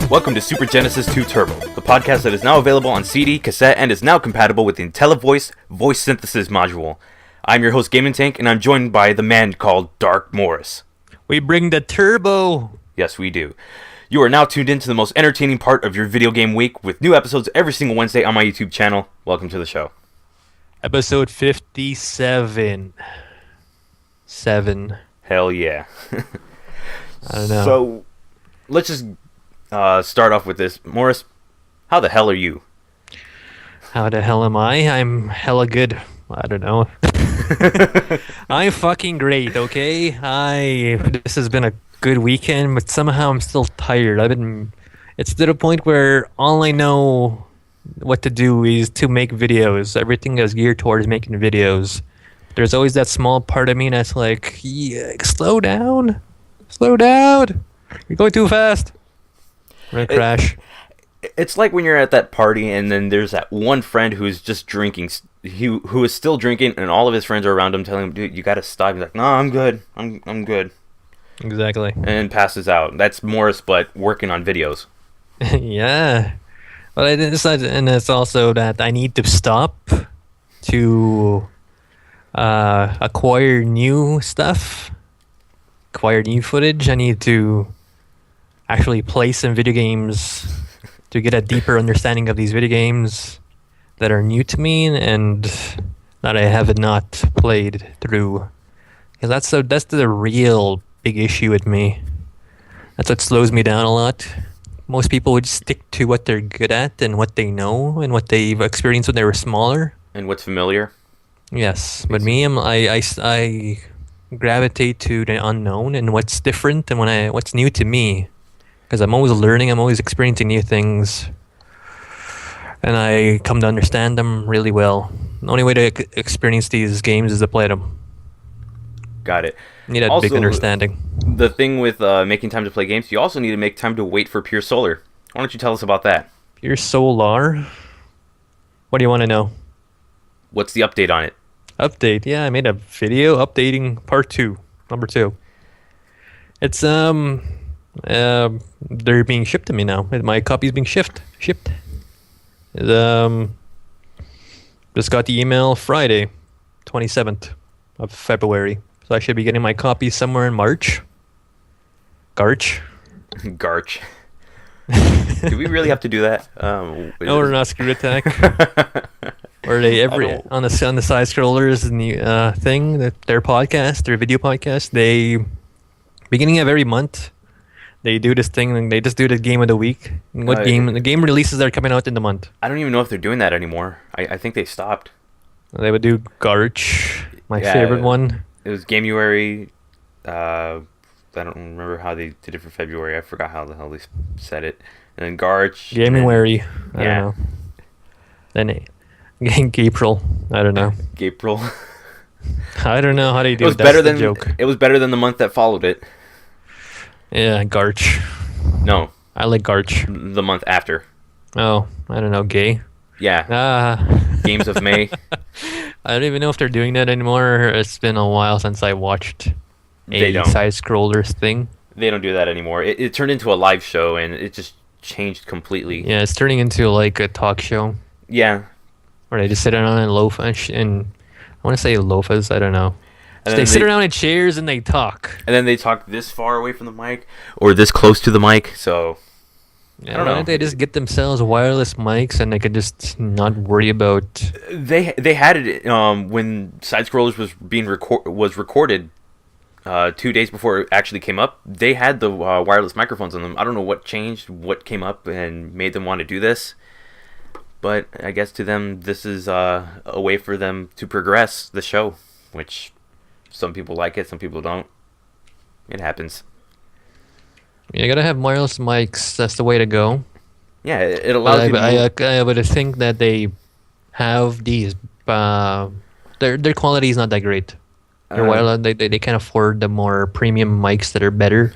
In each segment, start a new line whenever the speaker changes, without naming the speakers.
Welcome to Super Genesis 2 Turbo, the podcast that is now available on CD, cassette, and is now compatible with the IntelliVoice voice synthesis module. I'm your host, GaminTank, and I'm joined by the man called Dark Morris.
We bring the turbo!
Yes, we do. You are now tuned into the most entertaining part of your video game week with new episodes every single Wednesday on my YouTube channel. Welcome to the show.
Episode 57. 7.
Hell yeah.
I don't know.
So, let's just start off with this. Morris, how the hell are you?
How the hell am I? I'm hella good. I don't know. I'm fucking great, okay? This has been a good weekend, but somehow I'm still tired. It's to the point where all I know what to do is to make videos. Everything is geared towards making videos. There's always that small part of me that's like, yeah, slow down. Slow down. You're going too fast. I'm gonna crash.
It's like when you're at that party and then there's that one friend who's just drinking, who is still drinking, and all of his friends are around him telling him, dude, you gotta stop. He's like, no, I'm good. I'm good.
Exactly.
And passes out. That's Morris, but working on videos.
Yeah. But it's also that I need to stop to acquire new stuff, acquire new footage. I need to actually play some video games to get a deeper understanding of these video games that are new to me and that I have not played through. Because that's the real big issue with me. That's what slows me down a lot. Most people would stick to what they're good at and what they know and what they've experienced when they were smaller.
And what's familiar?
Yes, but me, I gravitate to the unknown and what's different and what's new to me. Because I'm always learning, I'm always experiencing new things. And I come to understand them really well. The only way to experience these games is to play them.
Got it.
You need a big understanding.
The thing with making time to play games, you also need to make time to wait for Pure Solar. Why don't you tell us about that?
Pure Solar? What do you want to know?
What's the update on it?
Update? Yeah, I made a video updating part 2, number 2. It's they're being shipped to me now. My copy's being shipped. Just got the email Friday, 27th of February. So I should be getting my copy somewhere in March. Garch.
Do we really have to do that?
No, we're not Screw Attack. Or they on the side scrollers and the thing, their podcast, their video podcast. They beginning of every month, they do this thing and they just do the game of the week. The game releases that are coming out in the month.
I don't even know if they're doing that anymore. I think they stopped.
They would do Garch, my favorite one.
It was Gamuary. I don't remember how they did it for February. I forgot how the hell they said it. And then Garch.
Gamuary. I don't know. Then April. I don't know.
April.
I don't know how they do it.
Was better than joke. It was better than the month that followed it.
Yeah, Garch.
No.
I like Garch.
The month after.
Oh, I don't know. Gay.
Yeah. Games of May.
I don't even know if they're doing that anymore. It's been a while since I watched side scrollers thing.
They don't do that anymore. It turned into a live show and it just changed completely.
Yeah, it's turning into like a talk show.
Yeah.
Or they just sit around and loaf and I want to say loafas. I don't know. So they sit around in chairs and they talk.
And then they talk this far away from the mic or this close to the mic. So
yeah, I don't know. They just get themselves wireless mics and they could just not worry about.
They had it when Side Scrollers was recorded 2 days before it actually came up. They had the wireless microphones on them. I don't know what changed, what came up and made them want to do this. But I guess to them, this is a way for them to progress the show, which some people like it, some people don't. It happens.
You gotta have wireless mics. That's the way to go.
Yeah, it allows you.
I would think that they have these. Their quality is not that great. They're wireless. They can't afford the more premium mics that are better.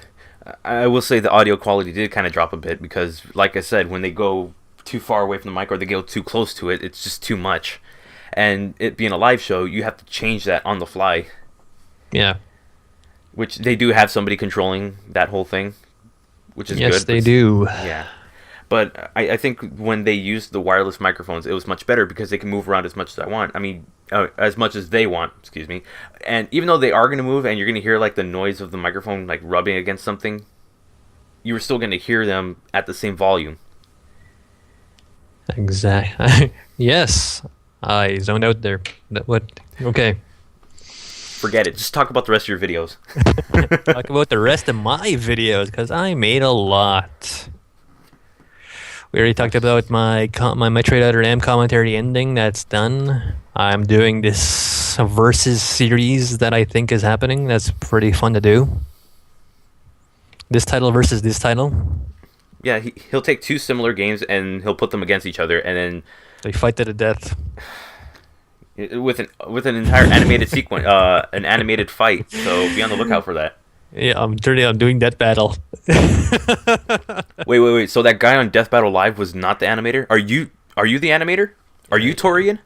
I will say the audio quality did kind of drop a bit because, like I said, when they go too far away from the mic or they go too close to it, it's just too much. And it being a live show, you have to change that on the fly.
Yeah.
Which they do have somebody controlling that whole thing, which is good.
Yes, they do.
Yeah. But I think when they used the wireless microphones, it was much better because they can move around as much as I want. I mean, as much as they want, excuse me. And even though they are going to move and you're going to hear like the noise of the microphone like rubbing against something, you were still going to hear them at the same volume.
Exactly. Yes, I zoned out there. What? Okay.
Forget it. Just talk about the rest of your videos.
Talk about the rest of my videos because I made a lot. We already talked about my Metroid Other M commentary ending. That's done. I'm doing this versus series that I think is happening. That's pretty fun to do. This title versus this title.
Yeah, he'll take two similar games and he'll put them against each other, and then
they fight to the death
with an entire animated sequence, an animated fight. So be on the lookout for that.
Yeah, I'm doing Death Battle.
Wait. So that guy on Death Battle Live was not the animator? Are you the animator? Are you Torian?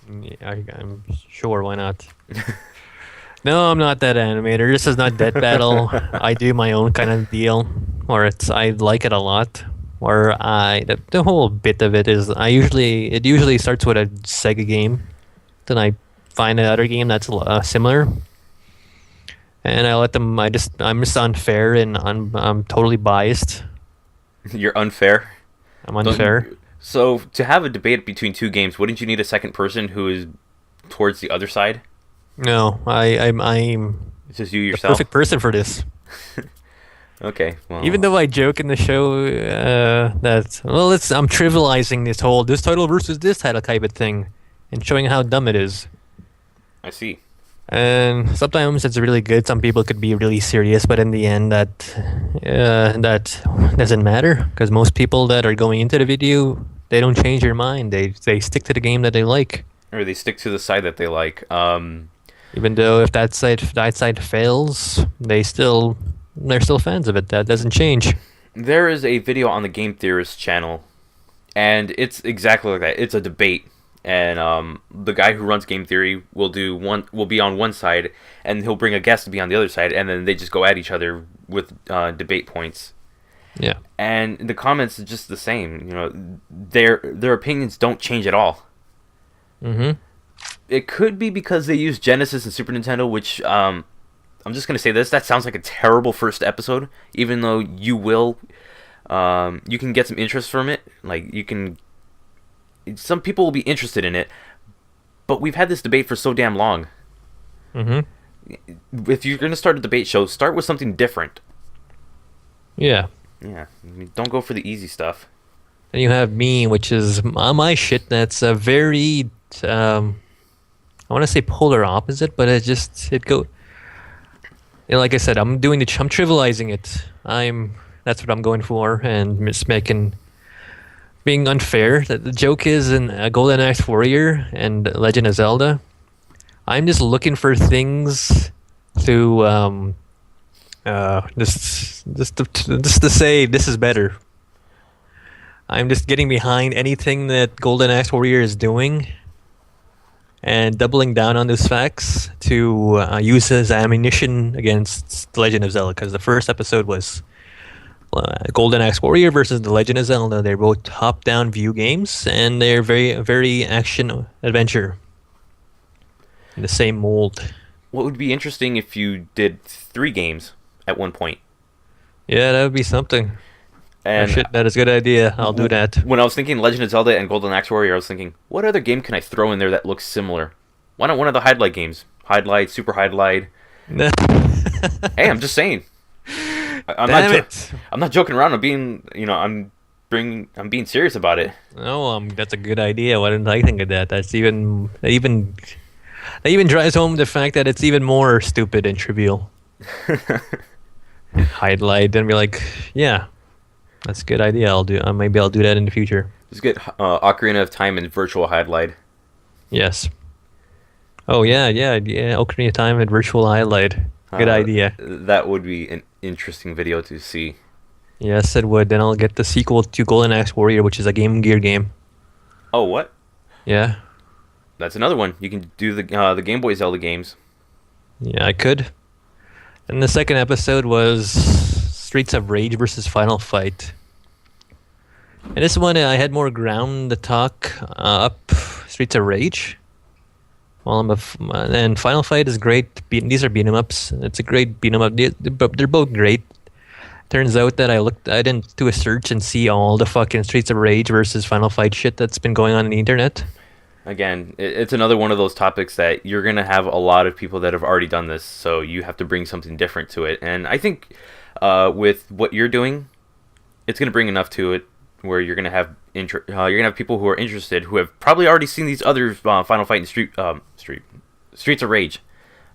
Yeah, I'm sure. Why not? No, I'm not that animator. This is not Death Battle. I do my own kind of deal, or I like it a lot. Or the whole bit of it is it usually starts with a Sega game, then I find another game that's similar. And I let them. I'm just unfair, and I'm totally biased.
You're unfair.
I'm unfair.
So to have a debate between two games, wouldn't you need a second person who is towards the other side?
No, I'm.
It's just you yourself.
The perfect person for this.
Okay. Well.
Even though I joke in the show that I'm trivializing this title versus this title type of thing, and showing how dumb it is.
I see.
And sometimes it's really good. Some people could be really serious, but in the end, that doesn't matter because most people that are going into the video, they don't change their mind. They stick to the game that they like,
or they stick to the side that they like.
Even though if that side fails, they're still fans of it. That doesn't change.
There is a video on the Game Theorist channel, and it's exactly like that. It's a debate. And the guy who runs Game Theory will be on one side, and he'll bring a guest to be on the other side, and then they just go at each other with debate points.
Yeah. And
the comments are just the same. You know, their opinions don't change at all.
Mm-hmm.
It could be because they use Genesis and Super Nintendo, which I'm just gonna say this. That sounds like a terrible first episode, even though you can get some interest from it. Like you can. Some people will be interested in it, but we've had this debate for so damn long.
Mm-hmm.
If you're going to start a debate show, start with something different.
Yeah.
Yeah. I mean, don't go for the easy stuff.
And you have me, which is my shit. That's a very, I want to say polar opposite, but like I said, I'm trivializing it. That's what I'm going for, and just being unfair. The joke is in Golden Axe Warrior and Legend of Zelda, I'm just looking for things to just to say this is better. I'm just getting behind anything that Golden Axe Warrior is doing and doubling down on those facts to use as ammunition against The Legend of Zelda, because the first episode was Golden Axe Warrior versus The Legend of Zelda. They're both top-down view games, and they're very, very action-adventure in the same mold.
What would be interesting if you did 3 games at one point?
Yeah, that would be something.
And
that is a good idea. I'll do that.
When I was thinking Legend of Zelda and Golden Axe Warrior, I was thinking, what other game can I throw in there that looks similar? Why not one of the Highlight games? Highlight, Super Highlight. Hey, I'm just saying. I'm not joking around. I'm being serious about it.
No, that's a good idea. Why didn't I think of that? That even drives home the fact that it's even more stupid and trivial. Highlight, and be like, yeah, that's a good idea. Maybe I'll do that in the future.
Just get Ocarina of Time and Virtual Highlight.
Yes. Oh yeah. Ocarina of Time and Virtual Highlight. Good idea.
That would be an interesting video to see.
Yes, it would. Then I'll get the sequel to Golden Axe Warrior, which is a Game Gear game.
Oh, what?
Yeah.
That's another one. You can do the Game Boy Zelda games.
Yeah, I could. And the second episode was Streets of Rage versus Final Fight. And this one, I had more ground to talk up Streets of Rage. Well, and Final Fight is great. These are beat 'em ups. It's a great beat 'em up. They're both great. Turns out that I didn't do a search and see all the fucking Streets of Rage versus Final Fight shit that's been going on the internet.
Again, it's another one of those topics that you're going to have a lot of people that have already done this, so you have to bring something different to it. And I think with what you're doing, it's going to bring enough to it where you're going to have you're going to have people who are interested who have probably already seen these other Final Fight and Streets of Rage.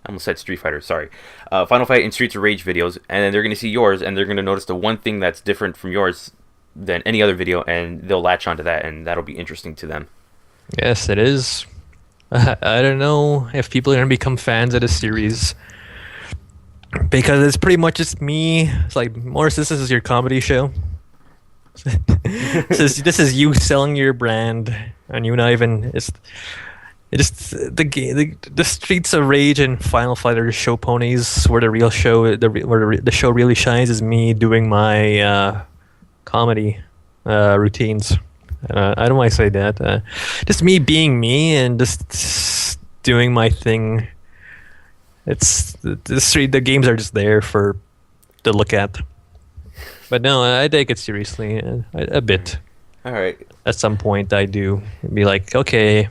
I almost said Street Fighter, sorry. Final Fight and Streets of Rage videos, and then they're going to see yours, and they're going to notice the one thing that's different from yours than any other video, and they'll latch onto that, and that'll be interesting to them.
Yes, it is. I don't know if people are going to become fans of this series. Because it's pretty much just me. It's like, Morris, this is your comedy show. This is you selling your brand, and you not even... It's just the Streets of Rage and Final Fight are show ponies. Where the real show, where the show really shines, is me doing my comedy routines. I don't want to say that. Just me being me and just doing my thing. It's the games are just there for to look at. But no, I take it seriously a bit.
All right.
At some point, I do be like, okay.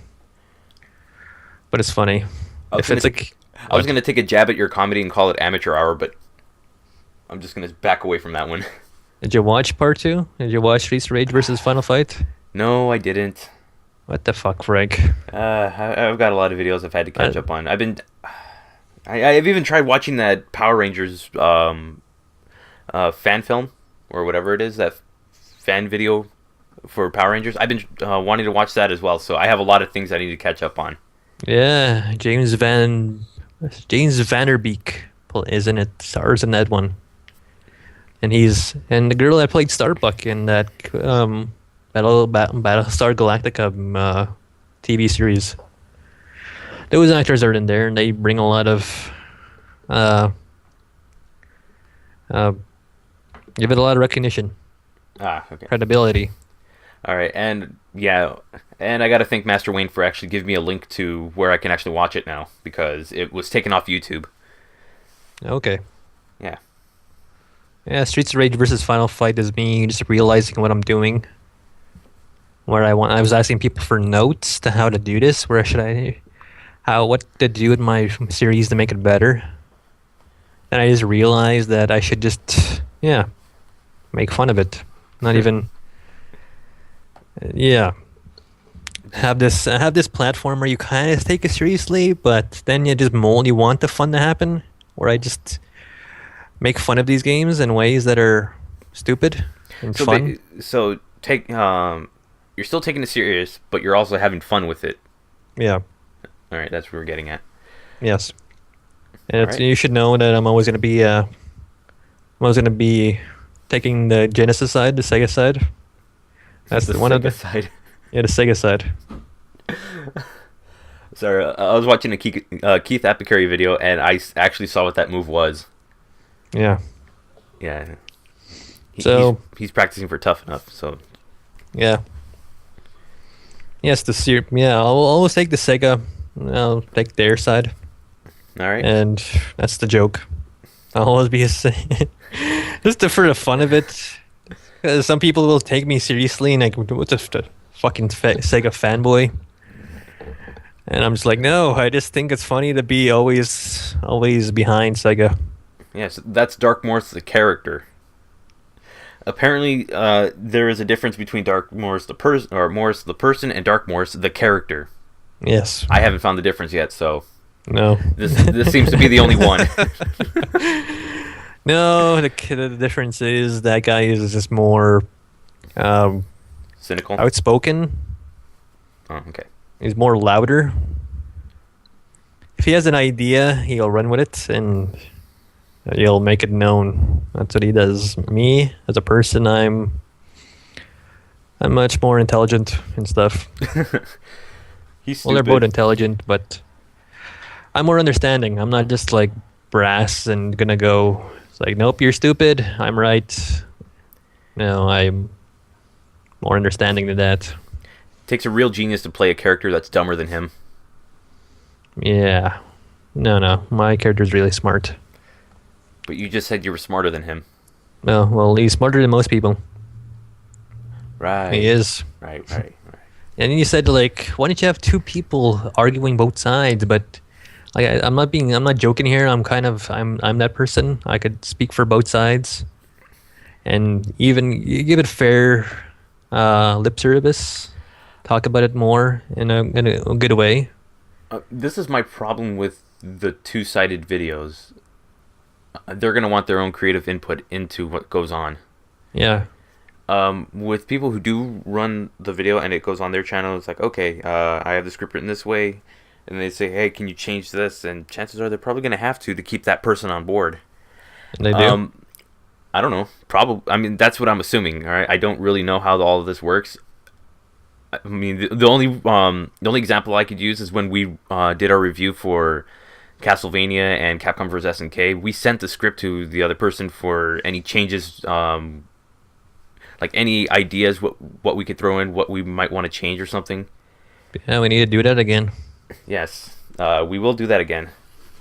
But it's funny.
I was going to take a jab at your comedy and call it amateur hour, but I'm just going to back away from that one.
Did you watch part 2? Did you watch Streets of Rage versus Final Fight?
No, I didn't.
What the fuck, Frank?
I've got a lot of videos I've had to catch up on. I've even tried watching that Power Rangers fan film, or whatever it is, that fan video for Power Rangers. I've been wanting to watch that as well, so I have a lot of things I need to catch up on.
Yeah, James Vanderbeek is in it, stars in that one. And the girl that played Starbuck in that Battlestar Galactica TV series. Those actors are in there, and they bring a lot of give it a lot of recognition.
Okay.
Credibility.
All right, and yeah, and I got to thank Master Wayne for actually giving me a link to where I can actually watch it now, because it was taken off YouTube.
Okay.
Yeah.
Yeah, Streets of Rage versus Final Fight is me just realizing what I'm doing. I was asking people for notes to how to do this. What to do with my series to make it better. And I just realized that I should just, make fun of it. Not even, have this platform where you kind of take it seriously, but then you want the fun to happen. Where I just make fun of these games in ways that are stupid and fun.
So you're still taking it serious, but you're also having fun with it.
Yeah.
All right, that's what we're getting at.
Yes. And you should know that I'm always going to be taking the Genesis side, the Sega side. That's the one of the
side.
Yeah, the Sega side.
Sorry, I was watching a Keith Apicary video, and I actually saw what that move was.
Yeah.
Yeah. He's practicing for Tough Enough, so.
Yeah. Yes, I'll always take the Sega. I'll take their side.
All right.
And that's the joke. I'll always be just for the fun of it. Because some people will take me seriously and like, what's the fucking Sega fanboy? And I'm just like, no, I just think it's funny to be always behind Sega.
Yes, that's Dark Morris the character. Apparently, there is a difference between Dark Morris Morris the person and Dark Morris the character.
Yes.
I haven't found the difference yet, so
no.
This seems to be the only one.
No, the difference is that guy is just more
cynical,
outspoken.
Oh, okay.
He's more louder. If he has an idea, he'll run with it and he'll make it known. That's what he does. Me, as a person, I'm much more intelligent and stuff.
Well,
they're both intelligent, but I'm more understanding. I'm not just like brass and gonna go. It's like, nope, you're stupid. I'm right. No, I'm more understanding to that.
Takes a real genius to play a character that's dumber than him.
Yeah. No. My character's really smart.
But you just said you were smarter than him.
No, well, he's smarter than most people.
Right.
He is.
Right.
And then you said, like, why don't you have two people arguing both sides? But like, I'm not joking here. I'm that person. I could speak for both sides, and even you give it fair lip service. Talk about it more in a good way.
This is my problem with the two-sided videos. They're gonna want their own creative input into what goes on.
Yeah.
With people who do run the video and it goes on their channel, it's like, okay, I have the script written this way, and they say, hey, can you change this? And chances are they're probably going to have to keep that person on board.
And they do?
I don't know. Probably. I mean, that's what I'm assuming. All right, I don't really know how all of this works. I mean, the only example I could use is when we did our review for Castlevania and Capcom vs. SNK. We sent the script to the other person for any changes. Like any ideas, what we could throw in, what we might want to change or something.
Yeah, we need to do that again.
Yes, we will do that again.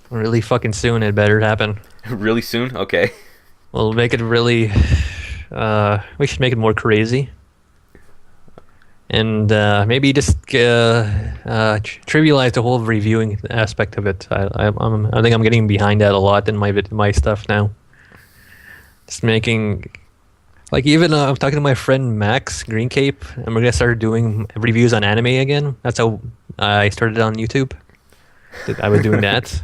Really fucking soon. It better happen.
Really soon? Okay.
We'll make it really. We should make it more crazy, and maybe just trivialize the whole reviewing aspect of it. I think I'm getting behind that a lot in my stuff now. Just making. Like, even I'm talking to my friend Max Greencape, and we're gonna start doing reviews on anime again. That's how I started on YouTube. I was doing that.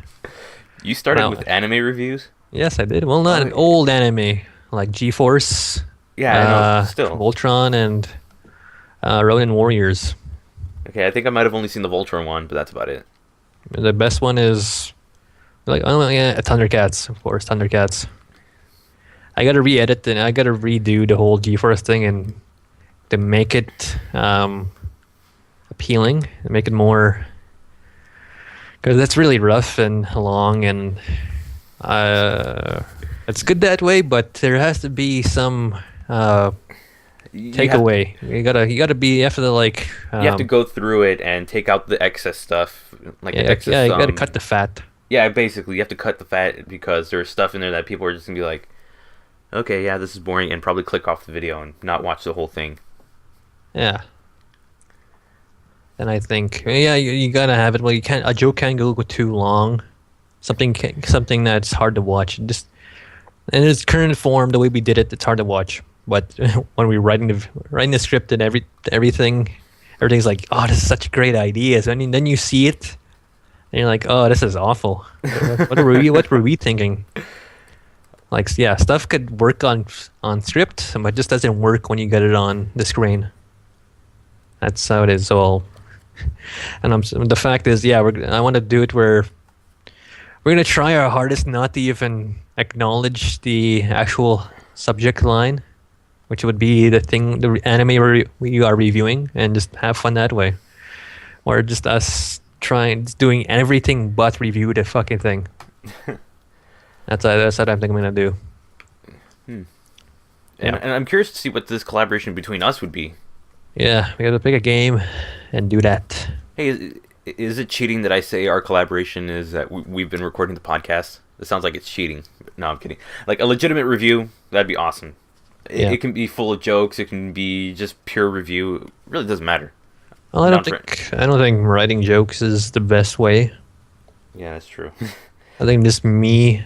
You started with anime reviews?
Yes, I did. Well, not old anime, like G-Force.
Yeah, I know. Still.
Voltron and Ronin Warriors.
Okay, I think I might have only seen the Voltron one, but that's about it.
The best one is like Thundercats, of course, Thundercats. I gotta re-edit and I gotta redo the whole G-Force thing and to make it appealing, and make it more, because that's really rough and long, and it's good that way. But there has to be some takeaway. You have to
go through it and take out the excess stuff, like the excess.
Yeah, you gotta cut the fat.
Yeah, basically, you have to cut the fat because there's stuff in there that people are just gonna be like, okay, yeah, this is boring, and probably click off the video and not watch the whole thing.
Yeah. And I think, you gotta have it. Well, a joke can't go too long. Something that's hard to watch. Just in its current form, the way we did it, it's hard to watch. But when we're writing the script and everything's like, oh, this is such great ideas. And then you see it, and you're like, oh, this is awful. What were we thinking? Like, yeah, stuff could work on script, but it just doesn't work when you get it on the screen. That's how it is all. And the fact is, I want to do it where we're going to try our hardest not to even acknowledge the actual subject line, which would be the anime we are reviewing, and just have fun that way. Or just us doing everything but review the fucking thing. That's what I think I'm gonna do.
And I'm curious to see what this collaboration between us would be.
Yeah, we gotta pick a game and do that.
Hey, is it cheating that I say our collaboration is that we've been recording the podcast? It sounds like it's cheating. No, I'm kidding. Like a legitimate review, that'd be awesome. It can be full of jokes. It can be just pure review. It really doesn't matter.
Well, I don't think writing jokes is the best way.
Yeah, that's true.
I think just me.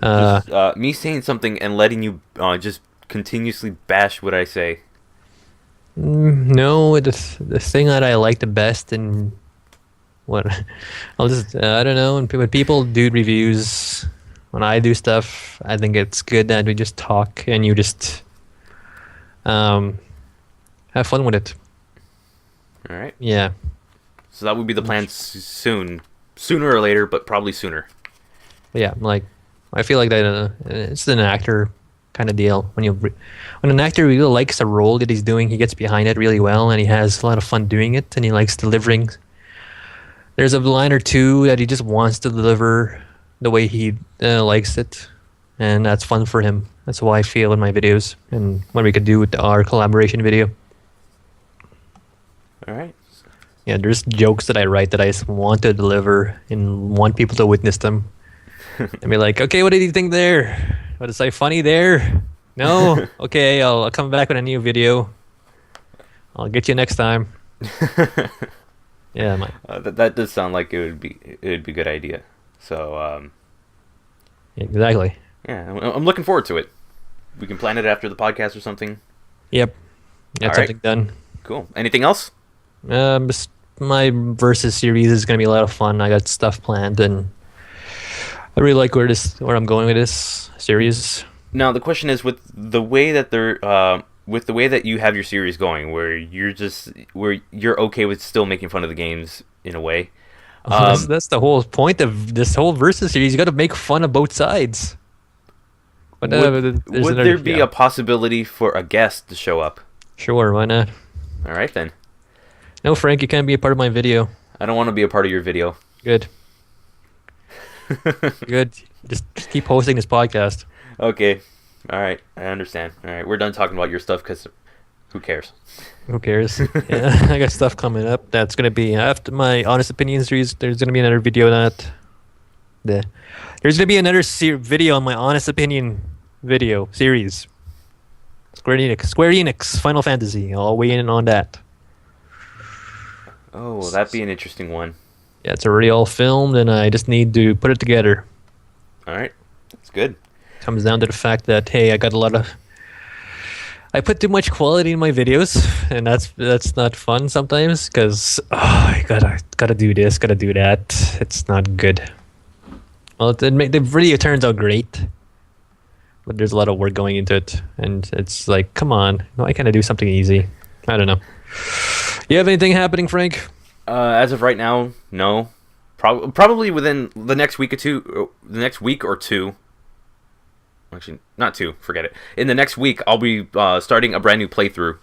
Me saying something and letting you just continuously bash what I say.
No, the thing that I like the best, and what I don't know. When people do reviews, when I do stuff, I think it's good that we just talk and you just have fun with it.
All right.
Yeah.
So that would be the plan sooner or later, but probably sooner.
Yeah, like I feel like that it's an actor kind of deal. When an actor really likes a role that he's doing, he gets behind it really well, and he has a lot of fun doing it, and he likes delivering. There's a line or two that he just wants to deliver the way he likes it, and that's fun for him. That's how I feel in my videos, and what we could do with our collaboration video.
All right.
Yeah, there's jokes that I write that I just want to deliver and want people to witness them. And be like, okay, what did you think there? Was I funny there? No? Okay, I'll come back with a new video. I'll get you next time. Yeah,
that does sound like it would be a good idea. So
exactly.
yeah, I'm looking forward to it. We can plan it after the podcast or something.
Yep. Get something done.
Cool. Anything else?
Just my versus series is gonna be a lot of fun. I got stuff planned, and I really like where I'm going with this series.
Now the question is, with the way that you have your series going, where you're okay with still making fun of the games in a way.
That's the whole point of this whole versus series. You got to make fun of both sides. But
would there be a possibility for a guest to show up?
Sure, why not?
All right then.
No, Frank, you can't be a part of my video.
I don't want to be a part of your video.
Good. Good. Just keep hosting this podcast.
Okay. All right. I understand. All right. We're done talking about your stuff because who cares?
Who cares? Yeah, I got stuff coming up. That's going to be after my Honest Opinion series. There's going to be another video on that. There's going to be another video on my Honest Opinion video series. Square Enix, Final Fantasy. I'll weigh in on that.
Oh, well, that'd be an interesting one.
Yeah, it's already all filmed, and I just need to put it together.
All right. That's good.
Comes down to the fact that, hey, I put too much quality in my videos, and that's not fun sometimes, because I gotta do this, gotta do that. It's not good. Well, the video turns out great, but there's a lot of work going into it, and it's like, come on, why can't I do something easy? I don't know. You have anything happening, Frank?
As of right now, no. Probably within the next week or two. Actually, not two. Forget it. In the next week, I'll be starting a brand new playthrough,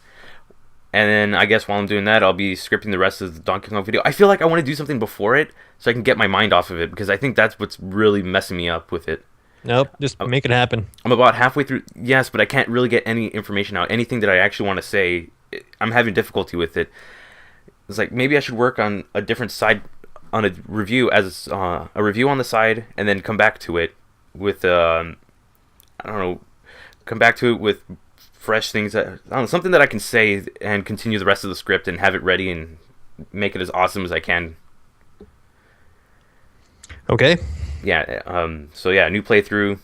and then I guess while I'm doing that, I'll be scripting the rest of the Donkey Kong video. I feel like I want to do something before it so I can get my mind off of it, because I think that's what's really messing me up with it.
Nope, just make it happen.
I'm about halfway through. Yes, but I can't really get any information out. Anything that I actually want to say, I'm having difficulty with it. It's like maybe I should work on a different side, on a review a review on the side, and then come back to it with come back to it with fresh things something that I can say and continue the rest of the script and have it ready and make it as awesome as I can.
Okay.
Yeah. So yeah, new playthrough,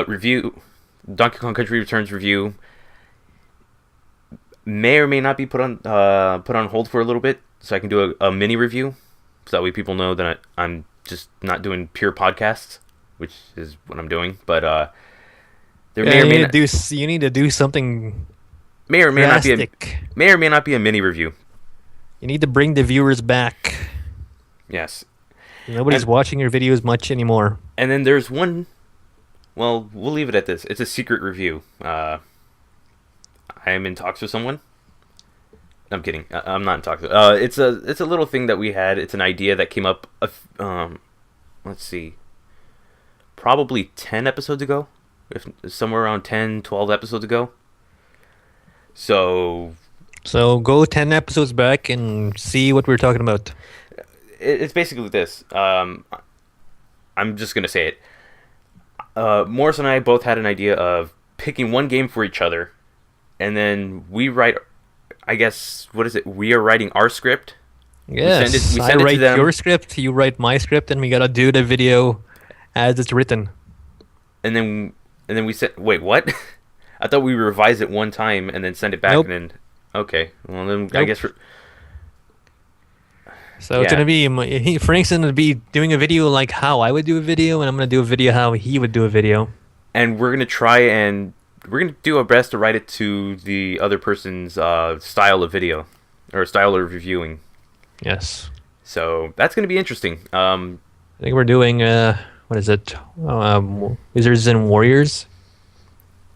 review, Donkey Kong Country Returns review. May or may not be put on hold for a little bit, so I can do a mini review, so that way people know that I'm just not doing pure podcasts, which is what I'm doing. But you
need to do something.
May or may
drastic.
not be a mini review.
You need to bring the viewers back.
Yes.
Nobody's watching your videos much anymore.
And then there's one. Well, we'll leave it at this. It's a secret review. I am in talks with someone. I'm kidding. I'm not in talks. It's a little thing that we had. It's an idea that came up. Let's see. Probably 10 episodes ago. If somewhere around 10, 12 episodes ago. So
go 10 episodes back and see what we're talking about.
It's basically this. I'm just gonna say it. Morris and I both had an idea of picking one game for each other, and then we write. I guess what is it? We are writing our script.
Yes, we send it to them. Your script. You write my script, and we gotta do the video as it's written.
And then we said, wait, what? I thought we revised it one time and then send it back.
Nope.
And then okay, well then
Nope.
I guess.
So it's gonna be Frank's gonna be doing a video like how I would do a video, and I'm gonna do a video how he would do a video.
And we're gonna do our best to write it to the other person's style of video or style of reviewing.
Yes.
So that's gonna be interesting.
I think we're doing what is it? Wizards and Warriors.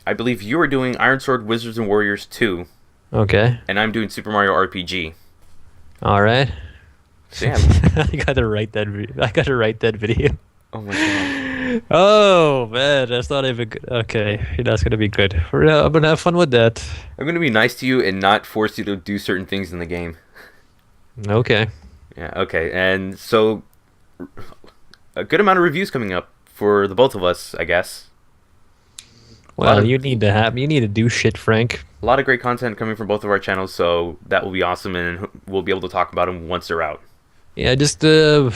I believe you are doing Iron Sword Wizards and Warriors 2.
Okay.
And I'm doing Super Mario RPG.
All right.
So yeah.
I gotta write that video.
Oh my god.
Oh man, that's not even good. Okay, that's gonna be good. I'm gonna have fun with that.
I'm gonna be nice to you and not force you to do certain things in the game.
Okay.
Yeah, okay. And so a good amount of reviews coming up for the both of us, I guess.
Well, you need to do shit, Frank.
A lot of great content coming from both of our channels, so that will be awesome, and we'll be able to talk about them once they're out.
Yeah, just taking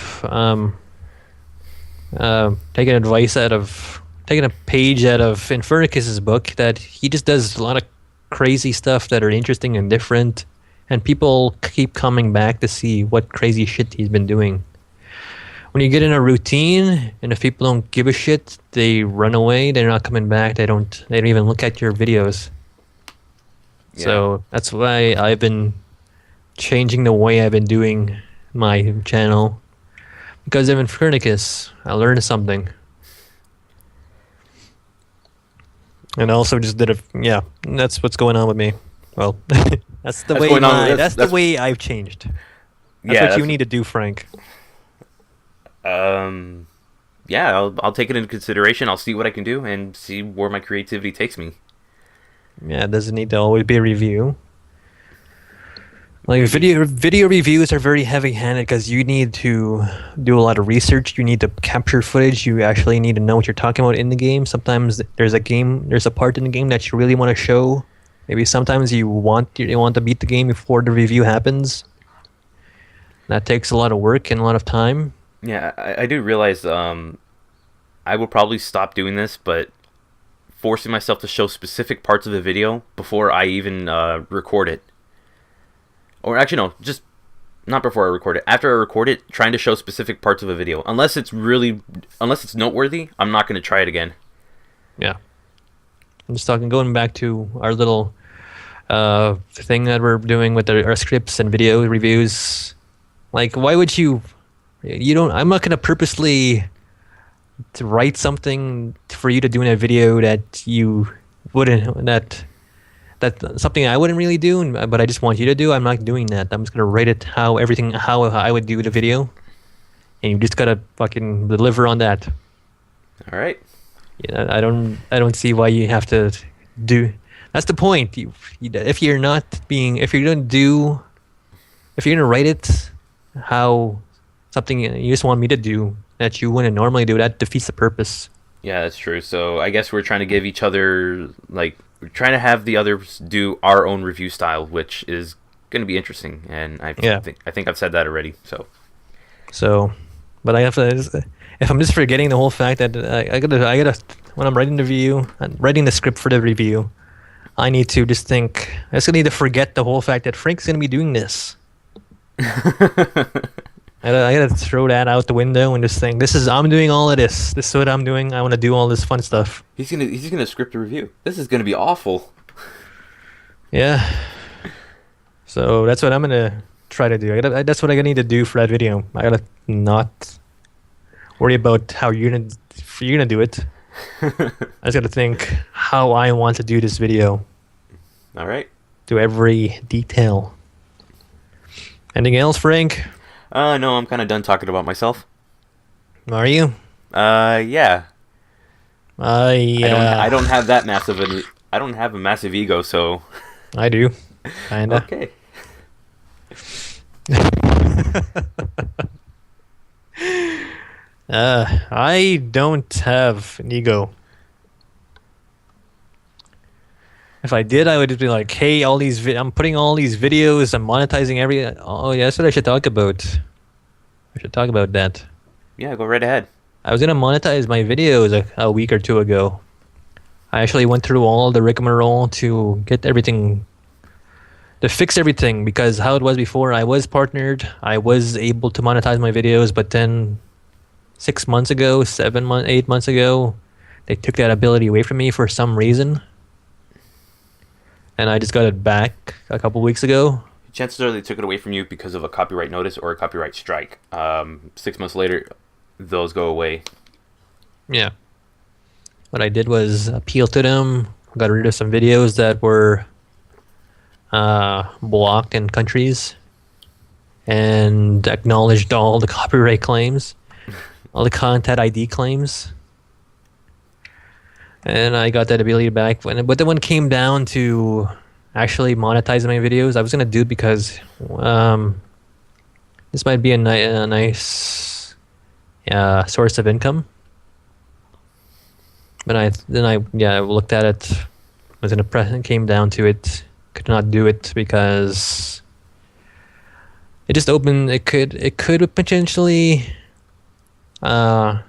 advice taking a page out of Infernicus's book, that he just does a lot of crazy stuff that are interesting and different, and people keep coming back to see what crazy shit he's been doing. When you get in a routine, and if people don't give a shit, they run away. They're not coming back. They don't even look at your videos.
Yeah.
So that's why I've been changing the way I've been doing my channel. Because of Infernicus, I learned something. And I also just yeah, that's what's going on with me. Well, that's the way I've changed. That's what you need to do, Frank.
Yeah, I'll take it into consideration. I'll see what I can do and see where my creativity takes me.
Yeah, it doesn't need to always be a review. Like video reviews are very heavy-handed because you need to do a lot of research. You need to capture footage. You actually need to know what you're talking about in the game. Sometimes there's a part in the game that you really want to show. Maybe sometimes you want to beat the game before the review happens. That takes a lot of work and a lot of time.
Yeah, I do realize I will probably stop doing this, but forcing myself to show specific parts of the video before I even record it. Or actually, no, just not before I record it. After I record it, trying to show specific parts of a video. Unless it's noteworthy, I'm not going to try it again.
Yeah. I'm just going back to our little thing that we're doing with our scripts and video reviews. Like, why would I'm not going to purposely to write something for you to do in a video that you wouldn't, that's something I wouldn't really do, but I just want you to do. I'm not doing that. I'm just gonna write it how I would do the video, and you just gotta fucking deliver on that.
All right.
Yeah, I don't see why you have to do. That's the point. If you're gonna write it how something you just want me to do that you wouldn't normally do, that defeats the purpose.
Yeah, that's true. So I guess we're trying to give each other, like, we're trying to have the others do our own review style, which is going to be interesting. And I think I've said that already. So,
but I have to. If I'm just forgetting the whole fact that I gotta when I'm writing the review, writing the script for the review, I need to just think. I just need to forget the whole fact that Frank's gonna be doing this. I gotta throw that out the window and just think, I'm doing all of this. This is what I'm doing. I want to do all this fun stuff.
He's gonna script a review. This is gonna be awful.
Yeah. So that's what I'm gonna try to do. That's what I need to do for that video. I gotta not worry about how you're gonna do it. I just gotta think how I want to do this video.
All right.
To every detail. Anything else, Frank?
No, I'm kind of done talking about myself.
Are you?
Yeah. I don't have that massive. I don't have a massive ego, so.
I do. Kinda.
Okay.
I don't have an ego. If I did, I would just be like, "Hey, I'm putting all these videos. I'm monetizing Oh, yeah, that's what I should talk about. I should talk about that.
Yeah, go right ahead.
I was gonna monetize my videos a week or two ago. I actually went through all the rigmarole to get everything, to fix everything, because how it was before, I was partnered. I was able to monetize my videos, but then 6 months ago, 8 months ago, they took that ability away from me for some reason. And I just got it back a couple weeks ago.
Chances are they took it away from you because of a copyright notice or a copyright strike. 6 months later, those go away.
Yeah. What I did was appeal to them, got rid of some videos that were blocked in countries, and acknowledged all the copyright claims, all the content ID claims. and I got that ability back. But then when it came down to actually monetizing my videos, I was gonna do it because this might be a nice source of income. But I looked at it. Was gonna press and came down to it. Could not do it because it just opened. It could potentially go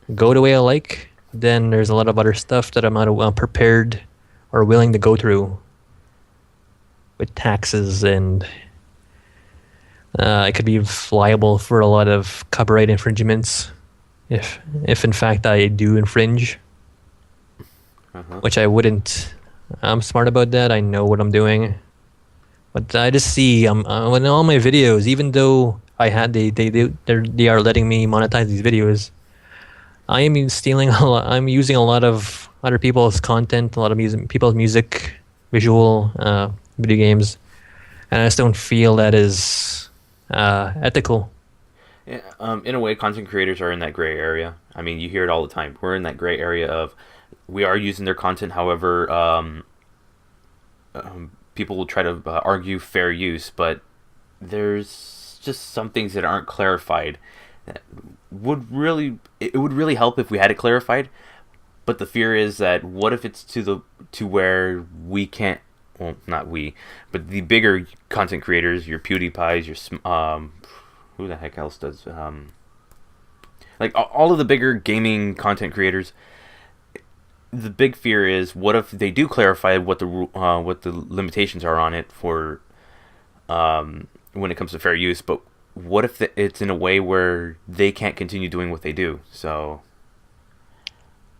the way I like. Then there's a lot of other stuff that I'm not prepared or willing to go through with taxes, and I could be liable for a lot of copyright infringements if in fact I do infringe. Which I wouldn't. I'm smart about that. I know what I'm doing. But I just see when all my videos, even though they are letting me monetize these videos, I am stealing a lot. I'm using a lot of other people's content, a lot of people's music, visual, video games, and I just don't feel that is ethical.
Yeah, in a way, content creators are in that gray area. I mean, you hear it all the time. We're in that gray area of we are using their content. However, people will try to argue fair use, but there's just some things that aren't clarified. That it would really help if we had it clarified. But the fear is that what if it's to where we can't. Well, not we, but the bigger content creators, your PewDiePies, your who the heck else does like all of the bigger gaming content creators. The big fear is what if they do clarify what the limitations are on it for when it comes to fair use, but what if it's in a way where they can't continue doing what they do? So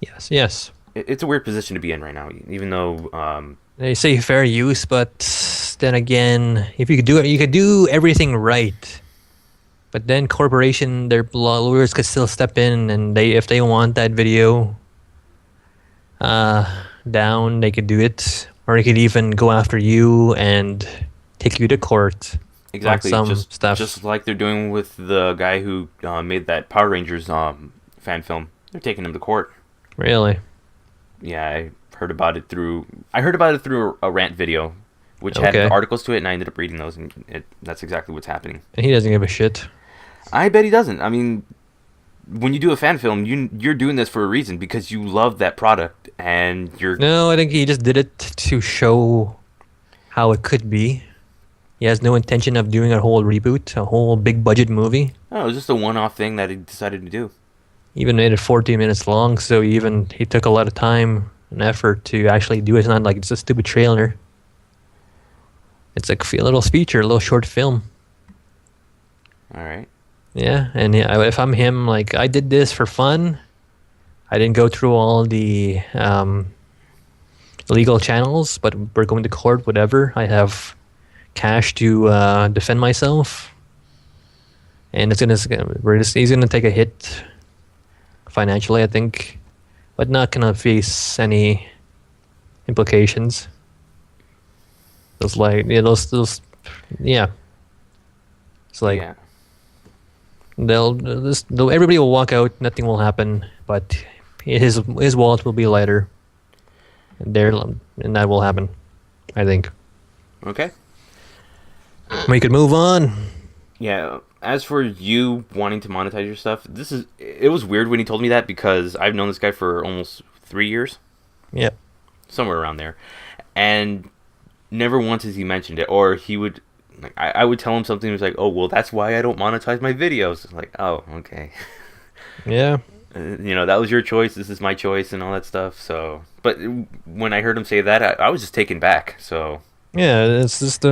yes,
it's a weird position to be in right now, even though
they say fair use, but then again, if you could do it, you could do everything right. But then their lawyers could still step in, and if they want that video down, they could do it, or they could even go after you and take you to court.
Exactly,
on some stuff.
Just like they're doing with the guy who made that Power Rangers fan film. They're taking him to court.
Really?
Yeah, I heard about it through a rant video, which had articles to it, and I ended up reading those, and that's exactly what's happening.
And he doesn't give a shit.
I bet he doesn't. I mean, when you do a fan film, you're doing this for a reason, because you love that product, and you're...
No, I think he just did it to show how it could be. He has no intention of doing a whole reboot, a whole big budget movie.
Oh, it was just a one-off thing that he decided to do.
He even made it 14 minutes long, so he took a lot of time and effort to actually do it. It's not like it's a stupid trailer. It's like a little feature, a little short film.
All right.
Yeah, and if I'm him, like, I did this for fun. I didn't go through all the legal channels, but we're going to court, whatever. I have cash to defend myself, and he's gonna take a hit financially, I think, but not gonna face any implications. It's like It's like. Yeah. Everybody will walk out. Nothing will happen, but his wallet will be lighter. And that will happen, I think.
Okay.
We could move on.
Yeah. As for you wanting to monetize your stuff, it was weird when he told me that, because I've known this guy for almost 3 years.
Yep.
Somewhere around there, and never once has he mentioned it, or he would. Like, I would tell him something. He was like, "Oh, well, that's why I don't monetize my videos." It's like, "Oh, okay."
Yeah.
That was your choice. This is my choice, and all that stuff. So, but when I heard him say that, I was just taken back. So.
Yeah, it's just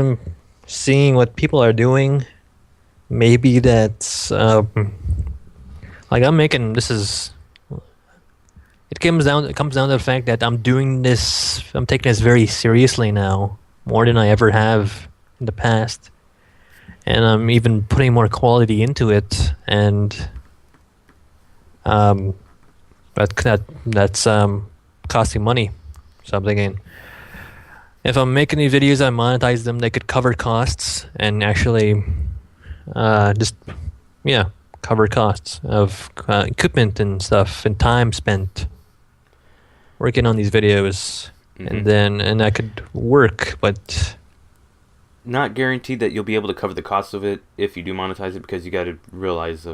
seeing what people are doing. Maybe that's like I'm making. This is. It comes down to the fact that I'm doing this. I'm taking this very seriously now, more than I ever have in the past, and I'm even putting more quality into it, and that's costing money. So I'm thinking, if I'm making these videos, I monetize them, they could cover costs and actually cover costs of equipment and stuff and time spent. working on these videos, and I could work, but
not guaranteed that you'll be able to cover the cost of it if you do monetize it, because you got to realize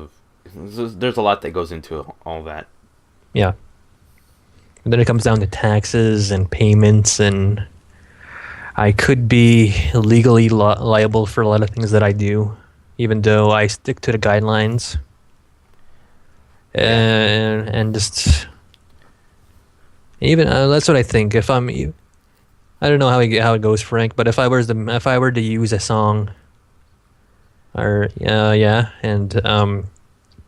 there's a lot that goes into all that.
yeah. And then it comes down to taxes and payments, and I could be legally liable for a lot of things that I do, even though I stick to the guidelines. And just even that's what I think. If I'm, I don't know how it goes, Frank, but if I were to use a song, or and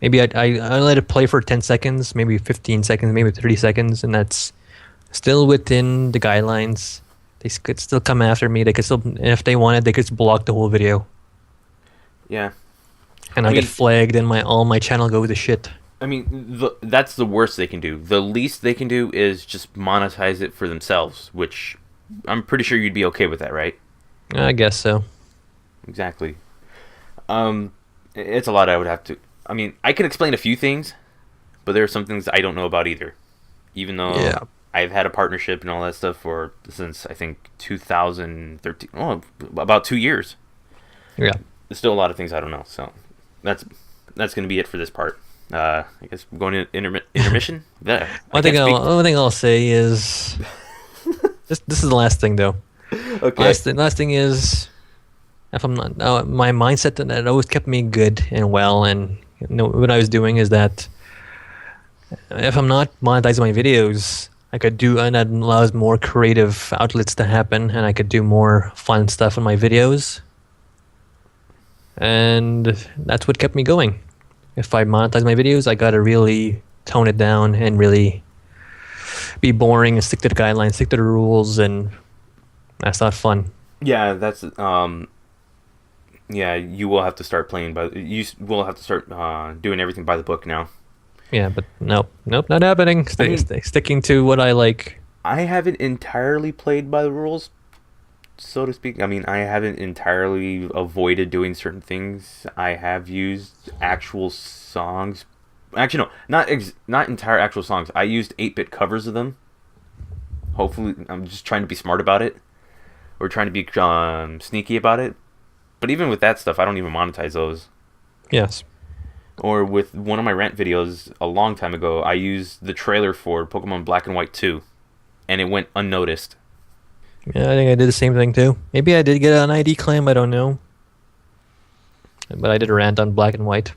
maybe I let it play for 10 seconds, maybe 15 seconds, maybe 30 seconds, and that's still within the guidelines. They could still come after me. They could still, if they wanted, they could just block the whole video.
Yeah.
And I get flagged, and all my channel goes to shit.
I mean, that's the worst they can do. The least they can do is just monetize it for themselves, which I'm pretty sure you'd be okay with that, right?
I guess so.
Exactly. It's a lot I would have to... I mean, I can explain a few things, but there are some things I don't know about either. Even though I've had a partnership and all that stuff since, I think, 2013. Oh, about 2 years.
Yeah.
There's still a lot of things I don't know, so that's going to be it for this part. I guess we're going to intermission. Yeah.
One thing I'll say is this is the last thing though.
Okay.
Last thing is, if I'm not my mindset that always kept me good and well, and what I was doing is that if I'm not monetizing my videos, I could do, and that allows more creative outlets to happen, and I could do more fun stuff in my videos, and that's what kept me going. If I monetize my videos, I gotta really tone it down and really be boring and stick to the guidelines, stick to the rules, and that's not fun.
Yeah, that's yeah. You will have to start you will have to start doing everything by the book now.
Yeah, but nope, not happening. Sticking to what I like.
I haven't entirely played by the rules, so to speak. I mean, I haven't entirely avoided doing certain things. I have used actual songs. Actually, no, not entire actual songs. I used 8-bit covers of them. Hopefully, I'm just trying to be smart about it, or trying to be sneaky about it. But even with that stuff, I don't even monetize those.
Yes.
Or with one of my rant videos a long time ago, I used the trailer for Pokemon Black and White 2, and it went unnoticed.
Yeah, I think I did the same thing too. Maybe I did get an ID claim, I don't know. But I did a rant on Black and White.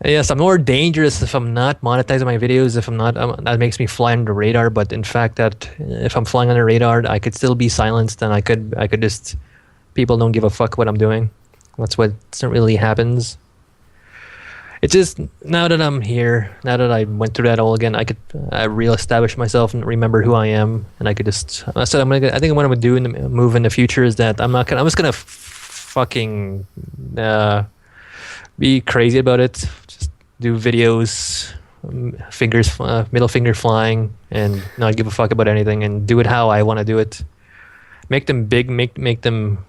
Yes, I'm more dangerous if I'm not monetizing my videos. If I'm not, that makes me fly under the radar. But in fact, that if I'm flying under the radar, I could still be silenced, and I could just, people don't give a fuck what I'm doing. That's what really happens. It's just, now that I'm here, now that I went through that all again, I reestablish myself and remember who I am, and I could just. I said I think what I'm gonna do in the move in the future is that I'm just gonna fucking be crazy about it. Just do videos, middle finger flying, and not give a fuck about anything, and do it how I want to do it. Make them big, make them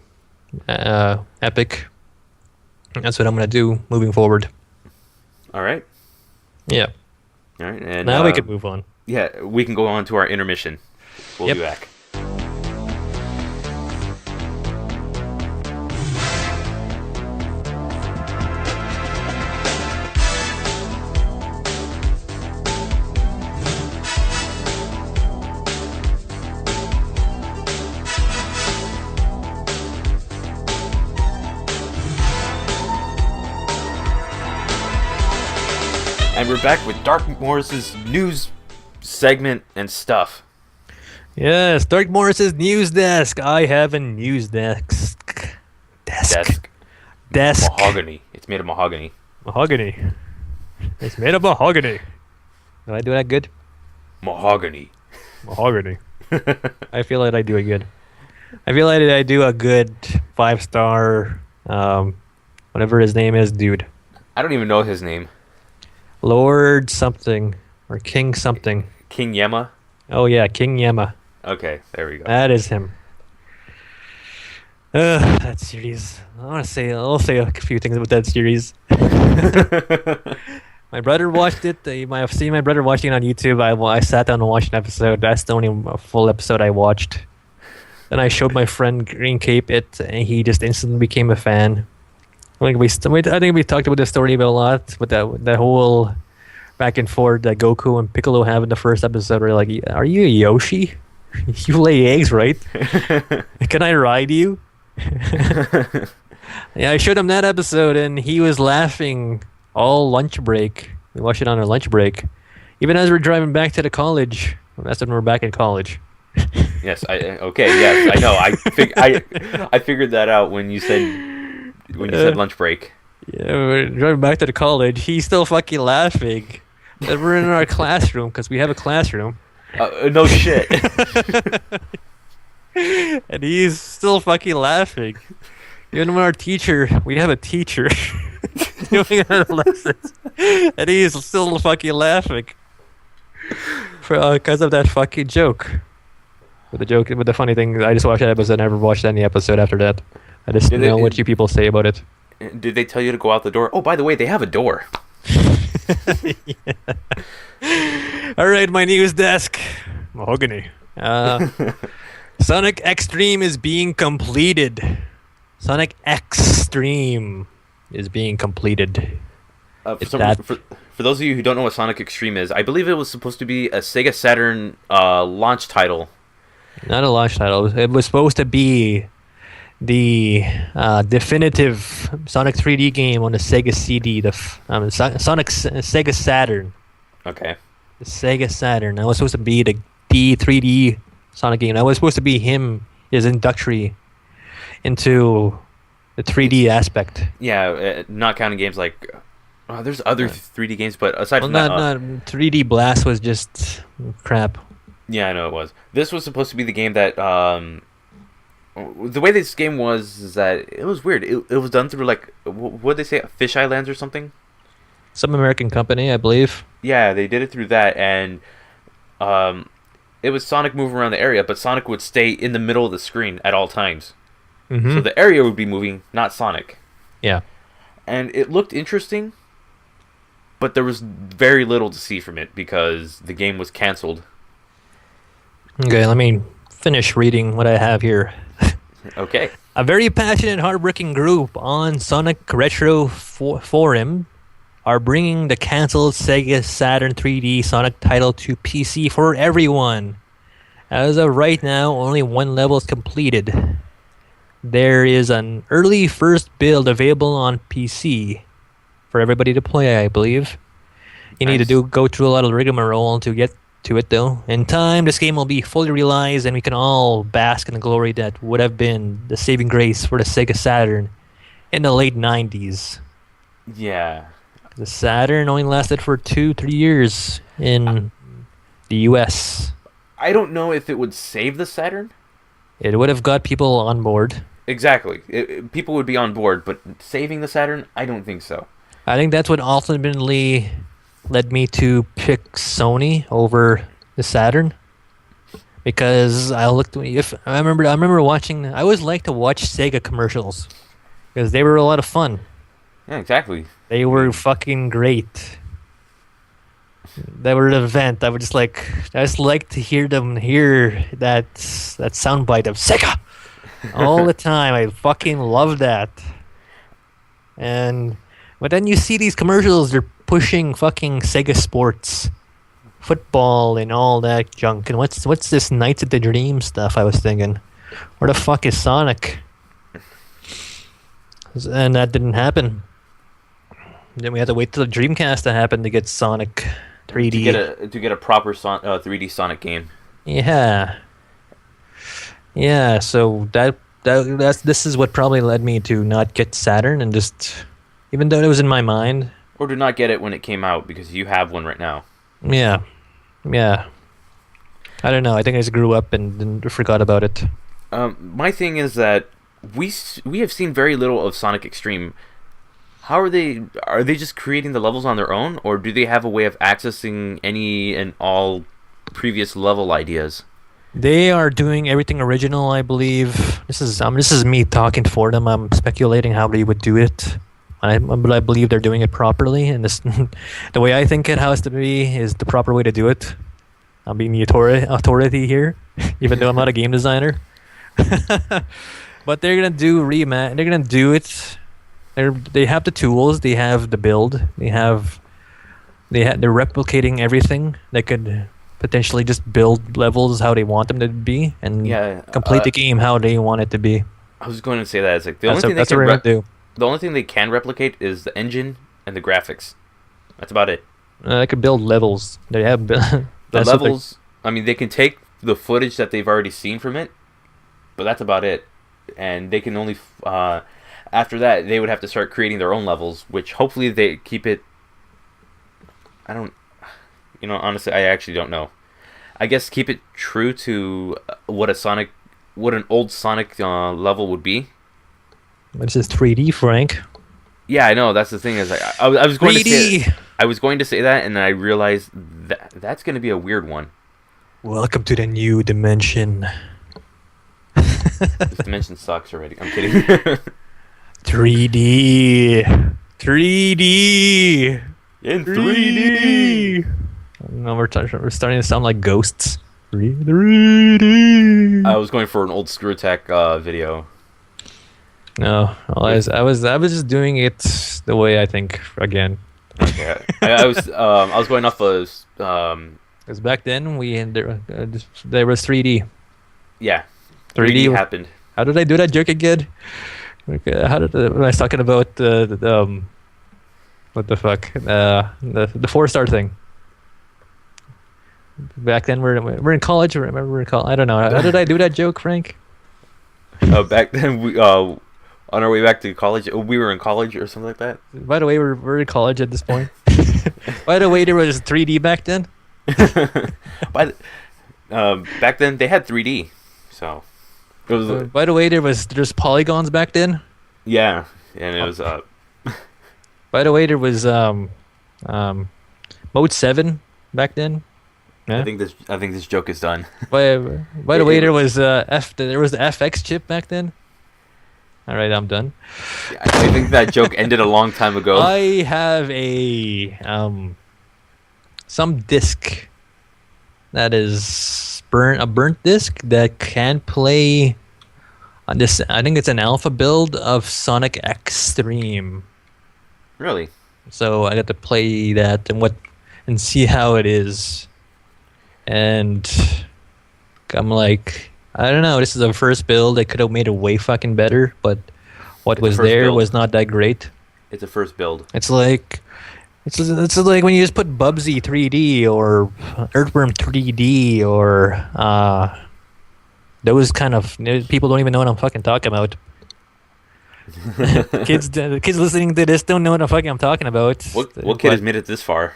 epic. That's what I'm gonna do moving forward.
All right.
Yeah.
All right. And
now we can move on.
Yeah, we can go on to our intermission. We'll be back. And we're back with Dark Morris's news segment and stuff.
Yes, Dark Morris's news desk. I have a news desk. Desk.
Mahogany. It's made of mahogany.
Mahogany. It's made of mahogany. Did I do that good?
Mahogany.
I feel like I do it good. I feel like I do a good 5-star, whatever his name is, dude.
I don't even know his name.
Lord something or King something.
King Yema?
Oh yeah, King Yema.
Okay, there we go.
That is him. That series. I'll say a few things about that series. My brother watched it. You might have seen my brother watching it on YouTube. I sat down and watched an episode. That's the only full episode I watched. Then I showed my friend Green Cape it, and he just instantly became a fan. I think we talked about this story a lot, but that whole back and forth that Goku and Piccolo have in the first episode. Where like, are you a Yoshi? You lay eggs, right? Can I ride you? Yeah, I showed him that episode, and he was laughing all lunch break. We watched it on our lunch break, even as we're driving back to the college. That's when we're back in college.
Yes, yes, I know. I figured that out when you said lunch break.
Yeah, we're driving back to the college. He's still fucking laughing. And we're in our classroom because we have a classroom.
No shit.
And he's still fucking laughing. Even when we have a teacher doing our lessons, and he's still fucking laughing because of that fucking joke. With the funny thing, I just watched that episode. I never watched any episode after that. I just know what you people say about it.
Did they tell you to go out the door? Oh, by the way, they have a door.
Yeah. All right, my news desk. Mahogany. Sonic Extreme is being completed. Sonic Extreme is being completed.
For those of you who don't know what Sonic Extreme is, I believe it was supposed to be a Sega Saturn launch title.
Not a launch title. It was supposed to be the definitive Sonic 3D game on the Sega CD, Sega Saturn.
Okay.
The Sega Saturn. That was supposed to be the D3D Sonic game. That was supposed to be his introductory into the 3D aspect.
Yeah, not counting games like... there's other 3D games, but aside from that...
Not 3D Blast was just crap.
Yeah, I know it was. This was supposed to be the game that... the way this game was is that it was weird. It was done through, like... What did they say? Fish Islands or something?
Some American company, I believe.
Yeah, they did it through that, and... it was Sonic moving around the area, but Sonic would stay in the middle of the screen at all times.
Mm-hmm.
So the area would be moving, not Sonic.
Yeah.
And it looked interesting, but there was very little to see from it because the game was canceled.
Okay, let me finish reading what I have here.
Okay.
A very passionate, hardworking group on Sonic Retro Forum are bringing the canceled Sega Saturn 3D Sonic title to PC for everyone. As of right now, only one level is completed. There is an early first build available on PC for everybody to play, I believe. You need to go through a lot of rigmarole to get to it, though. In time, this game will be fully realized, and we can all bask in the glory that would have been the saving grace for the Sega Saturn in the late 90s.
Yeah.
The Saturn only lasted for 2-3 years in the US.
I don't know if it would save the Saturn.
It would have got people on board.
Exactly. People would be on board, but saving the Saturn, I don't think so.
I think that's what ultimately led me to pick Sony over the Saturn. Because I remember watching... I always liked to watch Sega commercials. Because they were a lot of fun.
Yeah, exactly.
They were fucking great. They were an event. I just like to hear that soundbite of Sega all the time. I fucking love that. But then you see these commercials, they're pushing fucking Sega Sports, football, and all that junk. And what's this Knights of the Dream stuff? I was thinking, where the fuck is Sonic? And that didn't happen. Then we had to wait till the Dreamcast to happen to get Sonic 3D.
To get a proper 3D Sonic game.
Yeah. Yeah, so this is what probably led me to not get Saturn and just, even though it was in my mind.
Or to not get it when it came out because you have one right now.
Yeah. Yeah. I don't know. I think I just grew up and forgot about it.
My thing is that we have seen very little of Sonic Extreme. How are they just creating the levels on their own, or do they have a way of accessing any and all previous level ideas?
They are doing everything original, I believe. This is me talking for them. I'm speculating how they would do it. but I believe they're doing it properly. And this, the way I think it has to be is the proper way to do it. I'm being the authority here, even though I'm not a game designer. But they're gonna do They're gonna do it. They have the tools. They have the build. They're replicating everything. They could potentially just build levels how they want them to be and complete the game how they want it to be.
I was going to say that. It's like the only thing they can replicate is the engine and the graphics. That's about it.
They could build levels. They have
the levels. I mean, they can take the footage that they've already seen from it, but that's about it. And they can only after that they would have to start creating their own levels, which hopefully they keep it. I don't. Honestly, I actually don't know. I guess keep it true to what an old Sonic level would be.
It's just 3D, Frank.
Yeah, I know. That's the thing. Is I was going
3D.
to say I was going to say that, and then I realized that's going to be a weird one.
Welcome to the new dimension.
This dimension sucks already. I'm kidding.
3D. 3D.
In 3D.
No, we're starting to sound like ghosts. 3D.
I was going for an old Screw Attack video.
No, I was just doing it the way I think again.
Okay. I was going off of
because back then there was 3D.
Yeah,
3D
happened.
How did I do that joke again? When I was talking about what the fuck the 4-star thing. Back then we're in college. Remember we're in college. I don't know. How did I do that joke, Frank?
Back then we on our way back to college, we were in college or something like that.
By the way, we're in college at this point. By the way, there was 3D back then.
Back then they had 3D, so it was.
By the way, there's polygons back then.
Yeah, and it was.
By the way, there was Mode 7 back then. Yeah.
I think this joke is done.
By the way, there was the FX chip back then. All right, I'm done.
I think that joke ended a long time ago.
I have some disc that is a burnt disc that can play on this. I think it's an alpha build of Sonic Extreme.
Really?
So I got to play that and see how it is. And I'm like, I don't know. This is the first build. I could have made it way fucking better, but what was there was not that great.
It's a first build.
It's like when you just put Bubsy 3D or Earthworm 3D or those kind of people don't even know what I'm fucking talking about. Kids listening to this don't know what I'm talking about.
What kid has made it this far?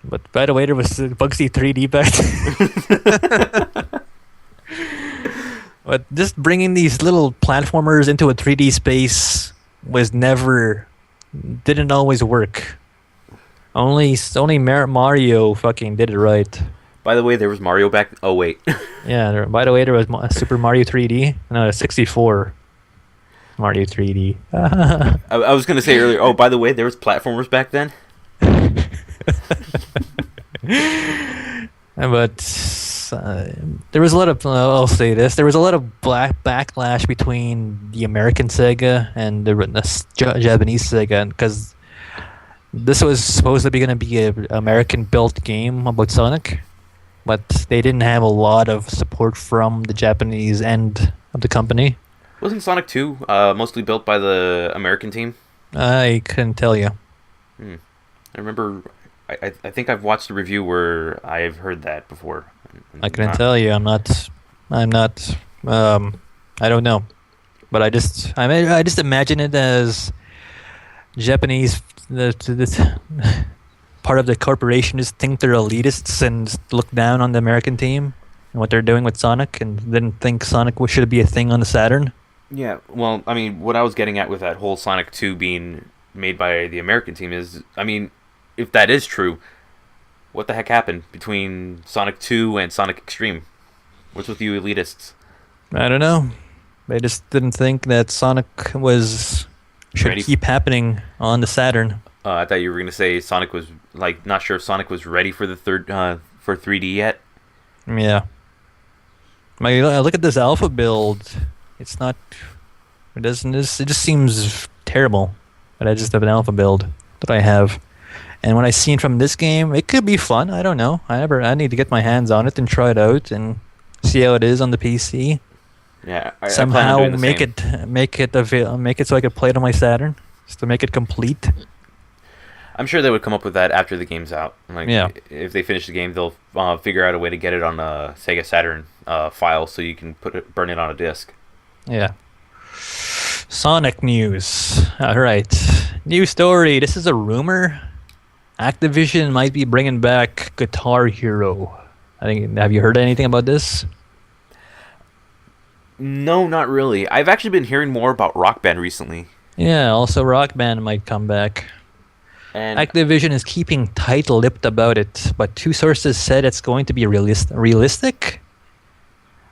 But by the way, there was Bugsy 3D back then. But just bringing these little platformers into a 3D space didn't always work. Only Mario fucking did it right.
By the way, there was Mario back. Oh wait.
Yeah. By the way, there was Super Mario 3D. No, 64. Mario 3D.
I was gonna say earlier. Oh, by the way, there was platformers back then.
But there was a lot of I'll say this. There was a lot of backlash between the American Sega and the Japanese Sega because this was supposed to be going to be an American-built game about Sonic, but they didn't have a lot of support from the Japanese end of the company.
Wasn't Sonic 2 mostly built by the American team? I
couldn't tell you.
I remember. I think I've watched a review where I've heard that before.
I couldn't tell you. I'm not. I don't know, but I just imagine it as Japanese. This part of the corporation just think they're elitists and look down on the American team and what they're doing with Sonic, and didn't think Sonic should be a thing on the Saturn.
Yeah, well, I mean, what I was getting at with that whole Sonic 2 being made by the American team is, I mean, if that is true, what the heck happened between Sonic 2 and Sonic Extreme? What's with you elitists?
I don't know. They just didn't think that Sonic was should keep happening on the Saturn.
I thought you were gonna say Sonic was not sure if Sonic was ready for the for 3D yet.
Yeah. I look at this alpha build. It's not. It doesn't. It just seems terrible. But I just have an alpha build that I have, and what I've seen from this game, it could be fun. I don't know. I need to get my hands on it and try it out and see how it is on the PC.
Yeah.
Somehow make it so I could play it on my Saturn, just to make it complete.
I'm sure they would come up with that after the game's out.
Yeah.
If they finish the game, they'll figure out a way to get it on a Sega Saturn file so you can burn it on a disc.
Yeah. Sonic news. All right. New story. This is a rumor. Activision might be bringing back Guitar Hero. Have you heard anything about this?
No, not really. I've actually been hearing more about Rock Band recently.
Yeah, also Rock Band might come back. And Activision is keeping tight-lipped about it, but two sources said it's going to be realistic.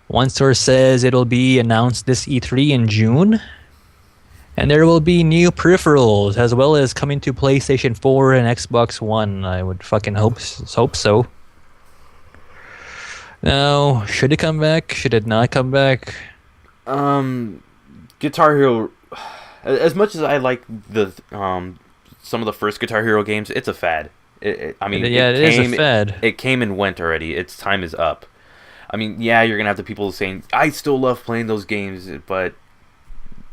One source says it'll be announced this E3 in June, and there will be new peripherals as well as coming to PlayStation 4 and Xbox One. I would fucking hope so. Now, should it come back? Should it not come back?
Guitar Hero, as much as I like the some of the first Guitar Hero games, it's a fad. It is a fad. It came and went already. Its time is up. I mean, yeah, you're gonna have the people saying, "I still love playing those games," but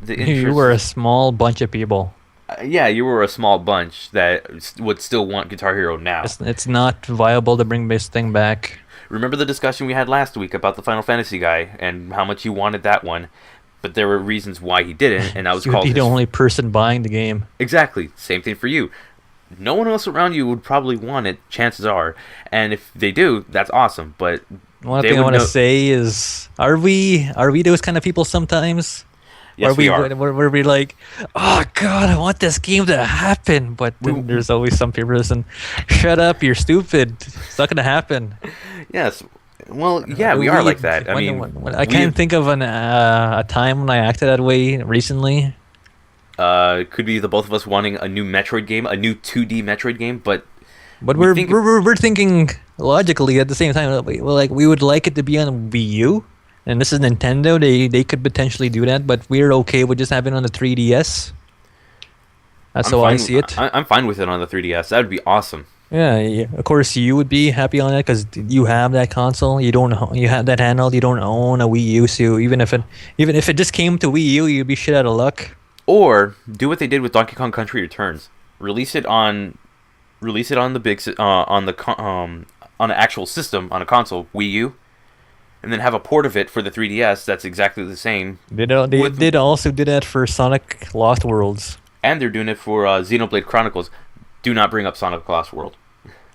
you were a small bunch of people.
Yeah, you were a small bunch that would still want Guitar Hero now.
It's not viable to bring this thing back.
Remember the discussion we had last week about the Final Fantasy guy and how much he wanted that one, but there were reasons why he didn't, and I was called.
You'd be the only person buying the game.
Exactly, same thing for you. No one else around you would probably want it. Chances are, and if they do, that's awesome. But
one thing I want to say is, are we those kind of people sometimes?
Yes, we are.
Where we like, oh God, I want this game to happen, but then there's always some people listen. Shut up, you're stupid. It's not gonna happen.
Yes. Well, yeah, we are like that.
I can't think of a time when I acted that way recently.
Could be the both of us wanting a new Metroid game, a new 2D Metroid game, but
we're thinking logically at the same time. We would like it to be on Wii U, and this is Nintendo. They could potentially do that, but we're okay with just having it on the 3DS. That's how I see it.
I'm fine with it on the 3DS. That would be awesome.
Yeah, of course you would be happy on it because you have that console. You have that handheld. You don't own a Wii U, so even if it just came to Wii U, you'd be shit out of luck.
Or do what they did with Donkey Kong Country Returns. Release it on the big on the actual system on a console, Wii U, and then have a port of it for the 3DS that's exactly the same.
They did also do that for Sonic Lost Worlds.
And they're doing it for Xenoblade Chronicles. Do not bring up Sonic Lost World.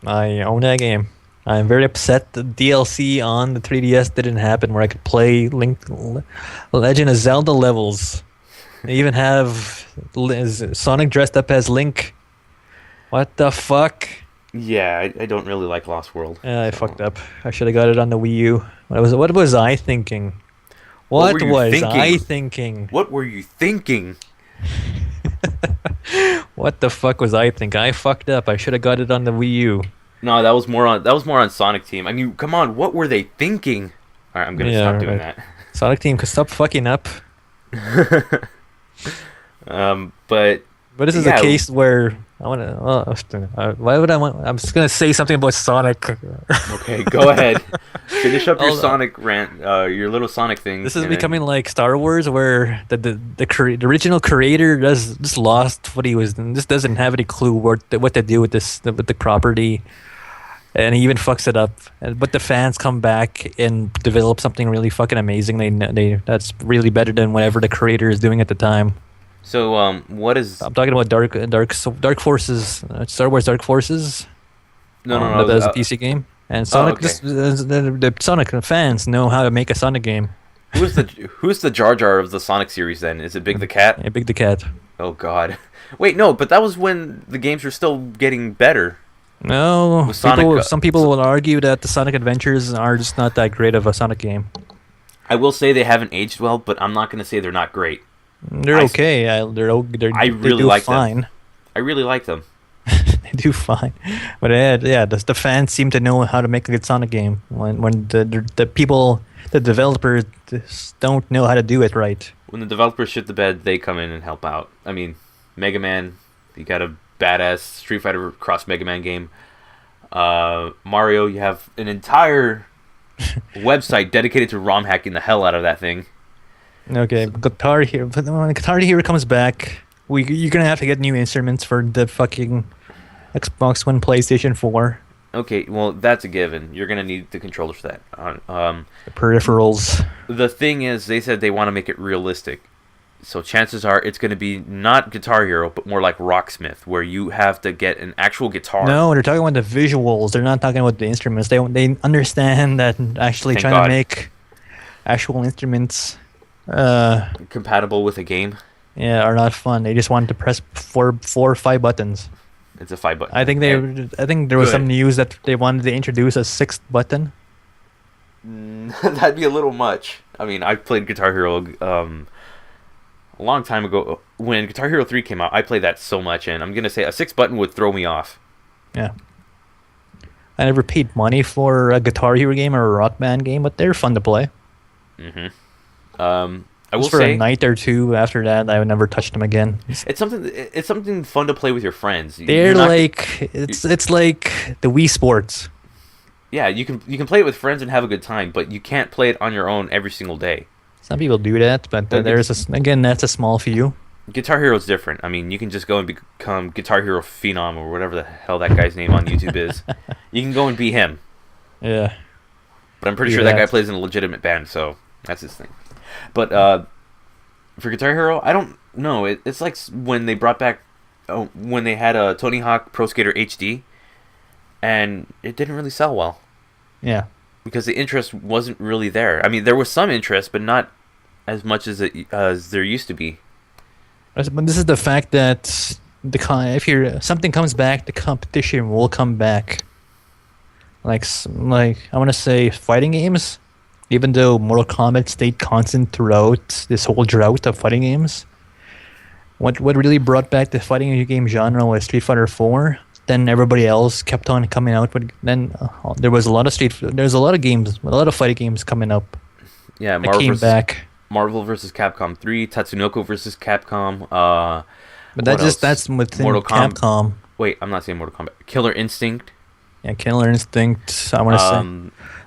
I own that game. I'm very upset the DLC on the 3DS didn't happen where I could play Legend of Zelda levels. They even have Sonic dressed up as Link. What the fuck?
Yeah, I don't really like Lost World.
Yeah, I fucked up. I should have got it on the Wii U. What was I thinking? What were you thinking?
What were you thinking?
What the fuck was I thinking? I fucked up. I should have got it on the Wii U.
No, that was more on Sonic Team. I mean, come on, what were they thinking? All right, I'm gonna stop doing that.
Sonic Team, could stop fucking up.
But
this is a case where I want to. Why would I want? I'm just gonna say something about Sonic.
Okay, go ahead. Finish up your Sonic rant. Your little Sonic thing.
This is becoming like Star Wars, where the original creator just lost what he was. Just doesn't have any clue what to do with the property, and he even fucks it up. But the fans come back and develop something really fucking amazing. That's really better than whatever the creator is doing at the time.
So, what is...
I'm talking about Dark Forces, Star Wars Dark Forces.
No.
That was a PC game. And Sonic, the Sonic fans know how to make a Sonic game.
Who's the Jar Jar of the Sonic series then? Is it Big the Cat?
Yeah, Big the Cat.
Oh, God. Wait, no, but that was when the games were still getting better.
No, some people will argue that the Sonic Adventures are just not that great of a Sonic game.
I will say they haven't aged well, but I'm not going to say they're not great.
They're okay.
I
they
really
do
like
fine.
them. I really like them.
They do fine, but the fans seem to know how to make a good Sonic game. When the people, the developers, just don't know how to do it right.
When the developers shit the bed, they come in and help out. I mean, Mega Man, you got a badass Street Fighter cross Mega Man game. Mario, you have an entire website dedicated to ROM hacking the hell out of that thing.
Okay, Guitar Hero. But when Guitar Hero comes back, you're gonna have to get new instruments for the fucking Xbox One, PlayStation 4.
Okay, well, that's a given. You're going to need the controllers for that.
The peripherals.
The thing is, they said they want to make it realistic. So chances are it's going to be not Guitar Hero, but more like Rocksmith, where you have to get an actual guitar.
No, they're talking about the visuals. They're not talking about the instruments. They understand that actually trying to make actual instruments
compatible with a game.
Yeah, are not fun. They just want to press four or five buttons.
It's a 5 button.
I think there was some news that they wanted to introduce a 6th button.
That'd be a little much. I mean, I played Guitar Hero a long time ago. When Guitar Hero 3 came out, I played that so much, and I'm gonna say a 6th button would throw me off.
Yeah. I never paid money for a Guitar Hero game or a Rock Band game, but they're fun to play.
I will
Just for
say,
a night or two after that, I would never touch them again.
it's something fun to play with your friends.
They're like it's like the Wii Sports.
Yeah, you can play it with friends and have a good time, but you can't play it on your own every single day.
Some people do that, but that's a small few.
Guitar Hero is different. I mean, you can just go and become Guitar Hero Phenom or whatever the hell that guy's name on YouTube is. You can go and be him.
Yeah.
But I'm pretty sure that guy plays in a legitimate band, so that's his thing. But for Guitar Hero, I don't know. It's like when they brought back, when they had a Tony Hawk Pro Skater HD, and it didn't really sell well.
Yeah.
Because the interest wasn't really there. I mean, there was some interest, but not as much as there used to be.
But this is the fact that if something comes back, the competition will come back. Like I want to say fighting games. Even though Mortal Kombat stayed constant throughout this whole drought of fighting games, what really brought back the fighting game genre was Street Fighter 4. Then everybody else kept on coming out, but then there was a lot of games, a lot of fighting games coming up.
Yeah, Marvel vs. Capcom 3, Tatsunoko vs. Capcom.
But that's within
Mortal
Capcom.
Wait, I'm not saying Mortal Kombat. Killer Instinct.
Yeah, Killer Instinct. I want to say.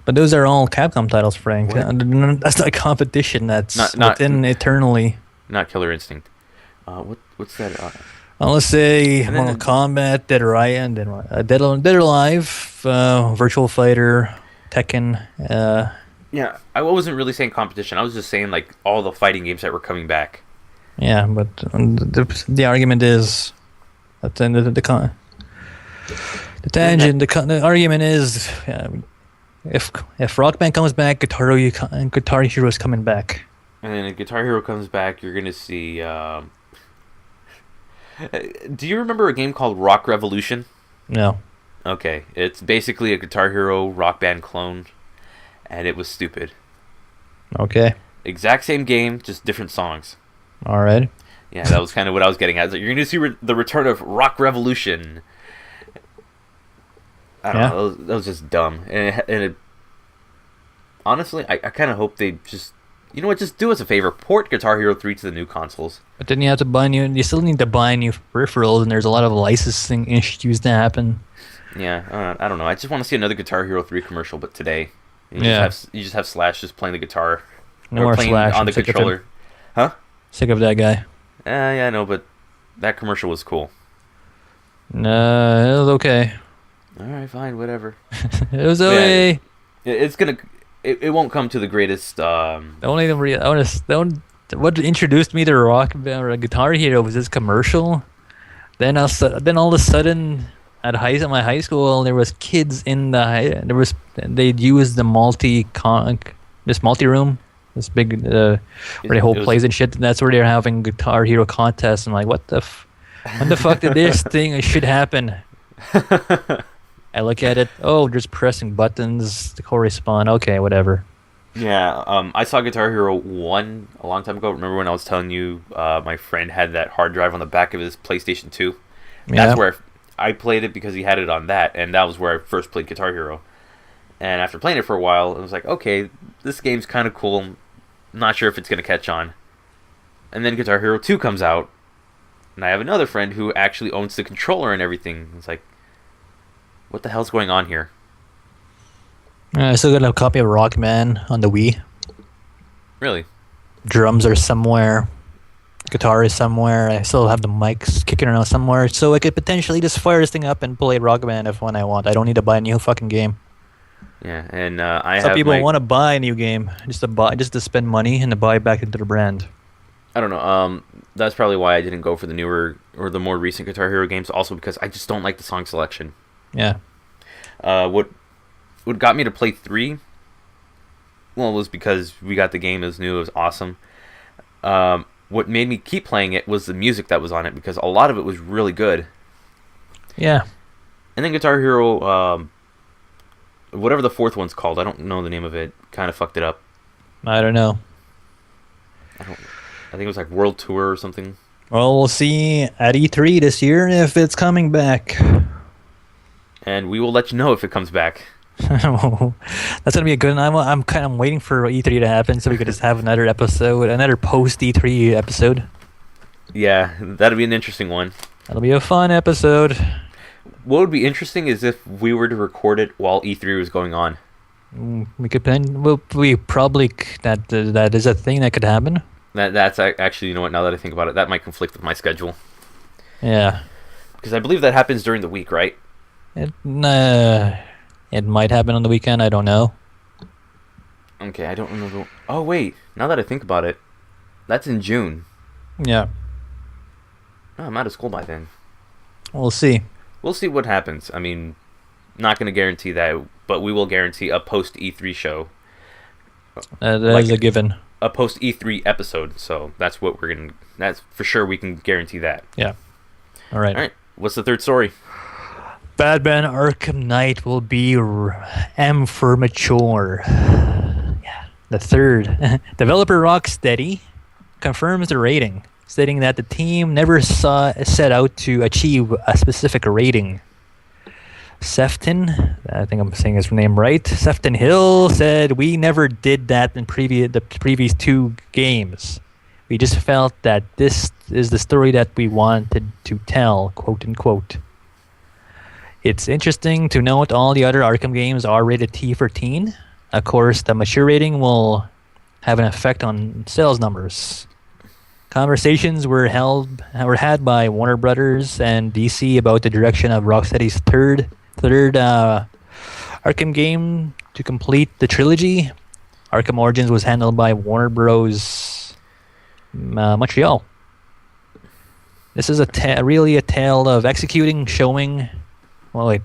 But those are all Capcom titles, Frank. That's not competition. That's not within eternally.
Not Killer Instinct. What's that?
Let's say Mortal Kombat, Dead or Alive, Virtual Fighter, Tekken.
Yeah, I wasn't really saying competition. I was just saying like all the fighting games that were coming back.
Yeah, but the argument is at the end of the tangent. The argument is. If Rock Band comes back, Guitar Hero is coming back.
And then if Guitar Hero comes back, you're gonna see. Do you remember a game called Rock Revolution?
No.
Okay, it's basically a Guitar Hero Rock Band clone, and it was stupid.
Okay.
Exact same game, just different songs.
All right.
Yeah, that was kind of what I was getting at. Like, you're gonna see the return of Rock Revolution. I don't know. That was just dumb. And honestly, I kind of hope they just... You know what? Just do us a favor. Port Guitar Hero 3 to the new consoles.
But then you have to buy new... You still need to buy new peripherals, and there's a lot of licensing issues to happen.
Yeah, I don't know. I just want to see another Guitar Hero 3 commercial, but today. You just have Slash just playing the guitar.
No more Slash.
On the controller. Huh?
Sick of that guy.
Yeah, I know, but that commercial was cool.
No, it was okay.
Alright, fine, whatever.
It was okay.
It won't come to the greatest.
What introduced me to Rock or Guitar Hero was this commercial. Then all of a sudden, at my high school, there was kids in they'd use the multi room, this big where they hold plays and shit. And that's where they're having Guitar Hero contests. I'm like, when the fuck did this thing should happen? I look at it. Oh, just pressing buttons to correspond. Okay, whatever.
Yeah, I saw Guitar Hero 1 a long time ago. Remember when I was telling you my friend had that hard drive on the back of his PlayStation 2? That's
Yeah.
where I played it because he had it on that, and that was where I first played Guitar Hero. And after playing it for a while, I was like, okay, this game's kind of cool. I'm not sure if it's going to catch on. And then Guitar Hero 2 comes out, and I have another friend who actually owns the controller and everything. It's like, what the hell's going on here?
I still got a copy of Rockman on the Wii.
Really?
Drums are somewhere. Guitar is somewhere. I still have the mics kicking around somewhere, so I could potentially just fire this thing up and play Rockman if when I want. I don't need to buy a new fucking game.
Yeah, and I
Some
have
people
my...
want to buy a new game just to spend money and to buy back into the brand.
I don't know. That's probably why I didn't go for the newer or the more recent Guitar Hero games. Also because I just don't like the song selection.
Yeah.
What got me to play 3? Well, it was because we got the game. It was new. It was awesome. What made me keep playing it was the music that was on it because a lot of it was really good.
Yeah.
And then Guitar Hero, whatever the fourth one's called, I don't know the name of it. Kind of fucked it up.
I don't know.
I think it was like World Tour or something.
Well, we'll see at E3 this year if it's coming back.
And we will let you know if it comes back.
That's gonna be a good one. I'm waiting for E3 to happen so we could just have another episode, another post E3 episode.
Yeah, that'll be an interesting one.
That'll be a fun episode.
What would be interesting is if we were to record it while E3 was going on.
We could we probably that is a thing that could happen.
That's actually, you know what? Now that I think about it, that might conflict with my schedule
Yeah.
because I believe that happens during the week, right?
It might happen on the weekend. I don't know.
Okay, I don't remember. Oh wait, now that I think about it, that's in June.
Yeah.
Oh, I'm out of school by then.
We'll see.
We'll see what happens. I mean, not going to guarantee that, but we will guarantee a post E3 show.
That
Like
is a given.
A post E3 episode. So that's what we're going to... That's for sure we can guarantee that.
Yeah. All right.
All right. What's the third story?
Batman Arkham Knight will be M for mature. Yeah. The third. Developer Rocksteady confirms the rating, stating that the team never set out to achieve a specific rating. Sefton, I think I'm saying his name right. Sefton Hill said, "We never did that in the previous 2 games. We just felt that this is the story that we wanted to tell," quote unquote. It's interesting to note all the other Arkham games are rated T for teen. Of course, the mature rating will have an effect on sales numbers. Conversations were had by Warner Brothers and DC about the direction of Rocksteady's third Arkham game to complete the trilogy. Arkham Origins was handled by Warner Bros. Montreal. This is really a tale of executing, showing. Well, wait.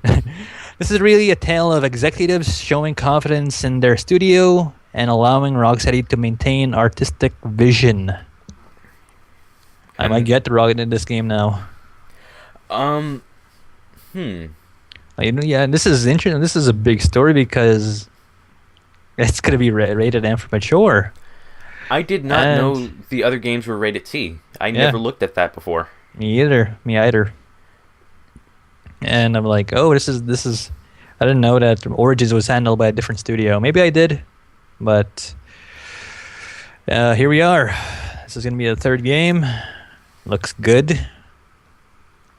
This is really a tale of executives showing confidence in their studio and allowing Rocksteady to maintain artistic vision. I might get Rocket in this game now. Yeah, this is interesting. This is a big story because it's going to be rated M for mature.
I did not know the other games were rated T. I never looked at that before.
Me either. And I'm like, oh, this is. I didn't know that Origins was handled by a different studio. Maybe I did, but here we are. This is going to be the third game. Looks good.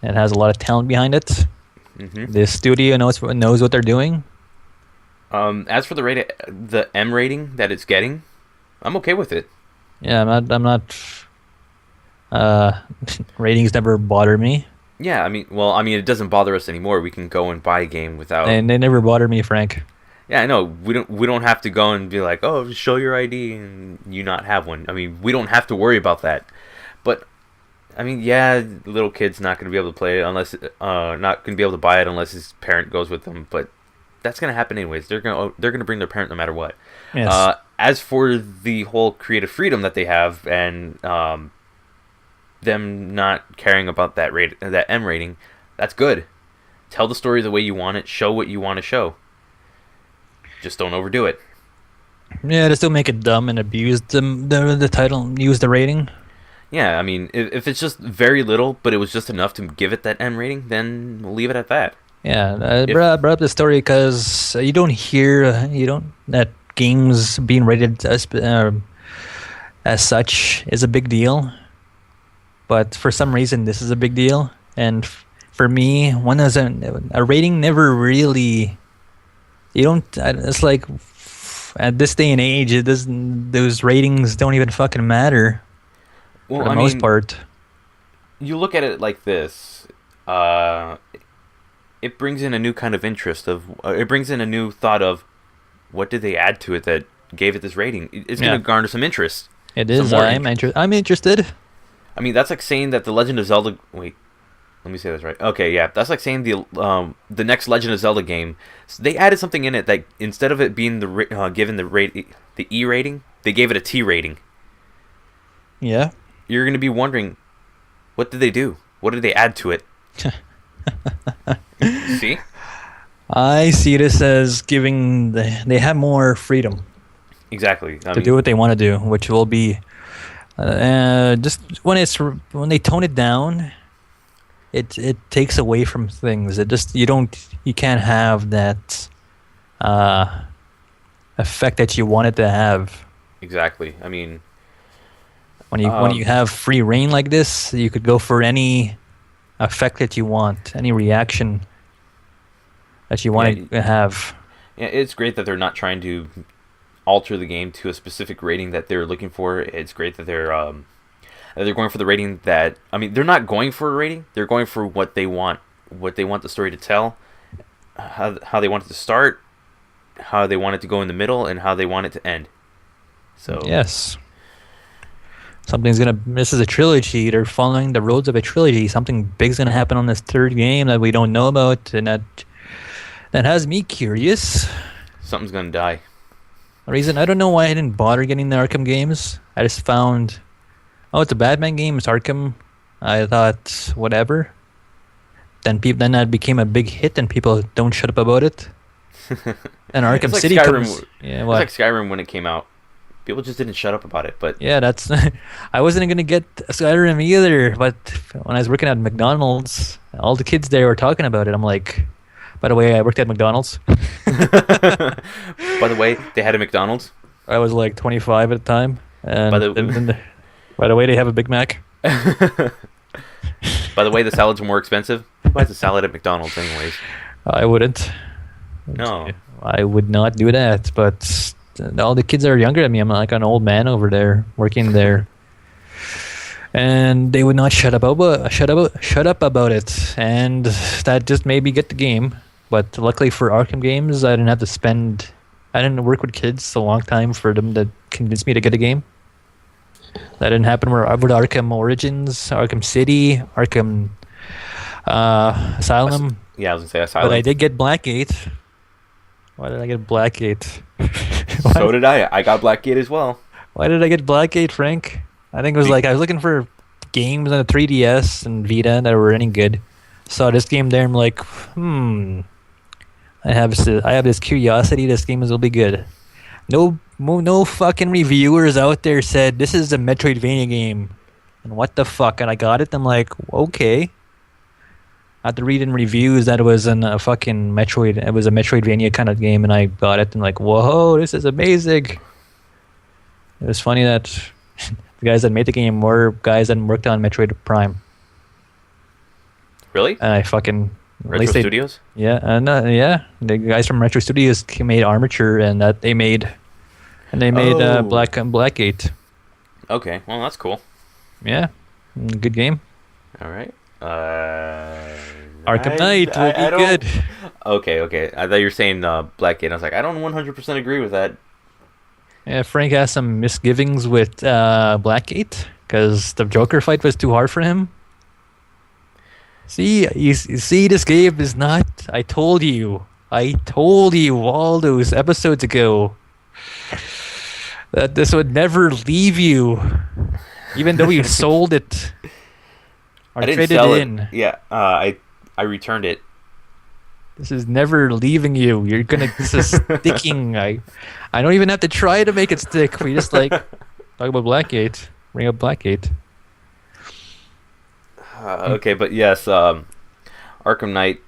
It has a lot of talent behind it. Mm-hmm. The studio knows what they're doing.
As for the M rating that it's getting, I'm okay with it.
Yeah, I'm not. Ratings never bother me.
Yeah, I mean, it doesn't bother us anymore. We can go and buy a game without.
And they never bother me, Frank.
Yeah, I know. We don't have to go and be like, oh, show your ID and you not have one. I mean, we don't have to worry about that. But I mean, yeah, the little kid's not going to be able to play it unless not going to be able to buy it unless his parent goes with them. But that's going to happen anyways. They're going to bring their parent no matter what.
Yes.
As for the whole creative freedom that they have and them not caring about that M rating, that's good. Tell the story the way you want it. Show what you want to show. Just don't overdo it.
Yeah, to still make it dumb and abuse the title, use the rating.
Yeah, I mean, if it's just very little, but it was just enough to give it that M rating, then we'll leave it at that.
Yeah,
If
brought up the story because you don't hear you don't that games being rated as such is a big deal, but for some reason this is a big deal, and for me, one as a rating never really you don't. It's like at this day and age, it doesn't. Those ratings don't even fucking matter for
well,
the
I
most
mean,
part.
you look at it like this. Uh, it brings in a new kind of interest it brings in a new thought of what did they add to it that gave it this rating. It's going
Yeah,
to garner some interest.
it
Some
is.
more
I'm interested.
I mean, that's like saying that the Legend of Zelda. Wait, let me say this right. Okay, yeah, that's like saying the next Legend of Zelda game. They added something in it that instead of it being given the E rating, they gave it a T rating.
Yeah.
You're going to be wondering, what did they do? What did they add to it? See?
I see this as giving they have more freedom
Exactly. I
to do
mean,
what they want to do, which will be just when they tone it down, it takes away from things. It just you can't have that uh, effect that you want it to have.
exactly. I mean,
When you have free reign like this, you could go for any effect that you want, any reaction that you want
yeah,
to have.
yeah, it's great that they're not trying to alter the game to a specific rating that they're looking for. It's great that they're going for the rating that, I mean, they're not going for a rating. They're going for what they want the story to tell, how they want it to start, how they want it to go in the middle, and how they want it to end. So
Yes. This is a trilogy. They're following the roads of a trilogy. Something big's gonna happen on this third game that we don't know about, and that has me curious.
something's gonna die.
The reason I don't know why I didn't bother getting the Arkham games. I just found, oh, it's a Batman game. It's Arkham. I thought whatever. Then that became a big hit, and people don't shut up about it. And Arkham
It's like
City
Skyrim.
comes. Yeah,
It's
what?
like Skyrim when it came out. People just didn't shut up about it. But
Yeah, that's. I wasn't gonna get Skyrim either, but when I was working at McDonald's, all the kids there were talking about it. I'm like, by the way, I worked at McDonald's.
by the way, they had a McDonald's.
I was like 25 at the time, and
By the-
by the way, they have a Big Mac.
By the way, the salads were more expensive. Who buys a salad at McDonald's, anyways?
I wouldn't.
No.
I would not do that. But all the kids are younger than me. I'm like an old man over there working there, and they would not shut up about it. And that just made me get the game. But luckily for Arkham games, I didn't work with kids a long time for them to convince me to get a game. That didn't happen with Arkham Origins, Arkham City, Arkham Asylum.
Yeah, I was gonna say Asylum.
But I did get Blackgate. Why did I get Blackgate?
So did I. I got Blackgate as well.
Why did I get Blackgate, Frank? I think it was like I was looking for games on the 3DS and Vita that were any good. Saw this game there. I'm like, I have this curiosity. This game will be good. No fucking reviewers out there said this is a Metroidvania game. And what the fuck? And I got it. I'm like, okay. After reading reviews that it was a fucking Metroid, it was a Metroidvania kind of game, and I got it and like, whoa, this is amazing. It was funny that the guys that made the game were guys that worked on Metroid Prime.
Really?
And I fucking
Retro Studios?
Yeah, and yeah, the guys from Retro Studios made Armature, and they made
Oh.
Blackgate.
Okay, well that's cool.
Yeah, good game.
All right.
Arkham Knight will be good.
Okay. I thought you were saying Blackgate. I was like, I don't 100% agree with that.
Yeah, Frank has some misgivings with Blackgate because the Joker fight was too hard for him. See, you see, this game is not. I told you all those episodes ago that this would never leave you, even though you sold it or
I didn't
traded
sell
in.
it. Yeah, I returned it.
This is never leaving you. You're gonna. This is sticking. I don't even have to try to make it stick. We just like talk about Blackgate. Bring up Blackgate.
Okay, but yes, Arkham Knight.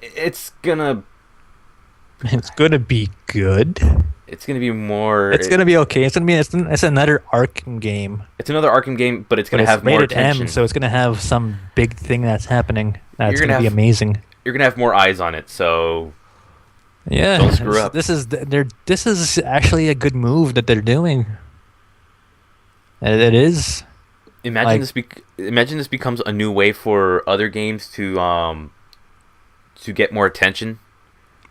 It's gonna
be good.
It's gonna be more.
It's gonna be okay. It's another Arkham game.
It's another Arkham game, but it's gonna have more attention.
M, so it's gonna have some big thing that's happening. That's gonna be amazing.
You're gonna have more eyes on it, so
yeah.
Don't screw up.
This is actually a good move that they're doing. It is.
Imagine this becomes a new way for other games to get more attention.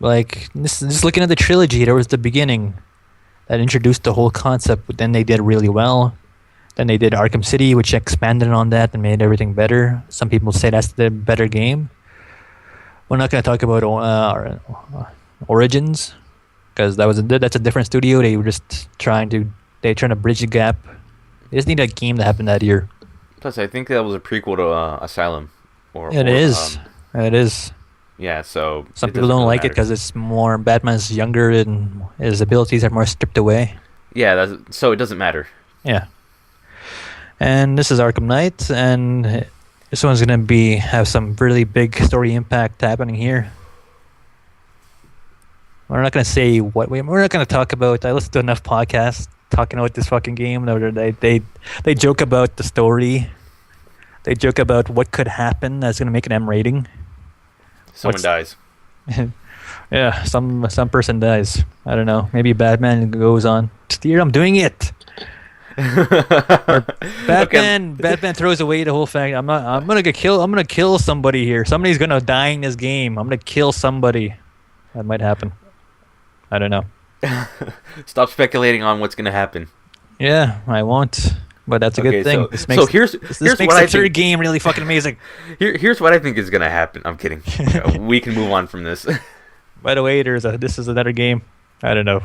Like just looking at the trilogy, there was the beginning that introduced the whole concept, but then they did really well. Then they did Arkham City, which expanded on that and made everything better. Some people say that's the better game. We're not going to talk about Origins because that's a different studio. They were just trying to bridge the gap. They just need a game to happen that year.
Plus, I think that was a prequel to Asylum.
It is.
Yeah, so
some people don't like it because it's more Batman's younger and his abilities are more stripped away.
Yeah, so it doesn't matter.
Yeah. And this is Arkham Knight, and this one's gonna have some really big story impact happening here. We're not gonna say we're not gonna talk about. I listened to enough podcasts talking about this fucking game. They joke about the story. They joke about what could happen that's gonna make an M rating.
Someone dies.
Yeah, some person dies. I don't know. Maybe Batman goes on. Steer, I'm doing it. Or Batman throws away the whole fact. I'm gonna kill somebody here. Somebody's gonna die in this game. I'm gonna kill somebody. That might happen. I don't know.
Stop speculating on what's gonna happen.
Yeah, I won't. But that's a good thing.
This makes
the third game really fucking amazing.
Here's what I think is gonna happen. I'm kidding. We can move on from this.
By the way, this is another game. I don't know.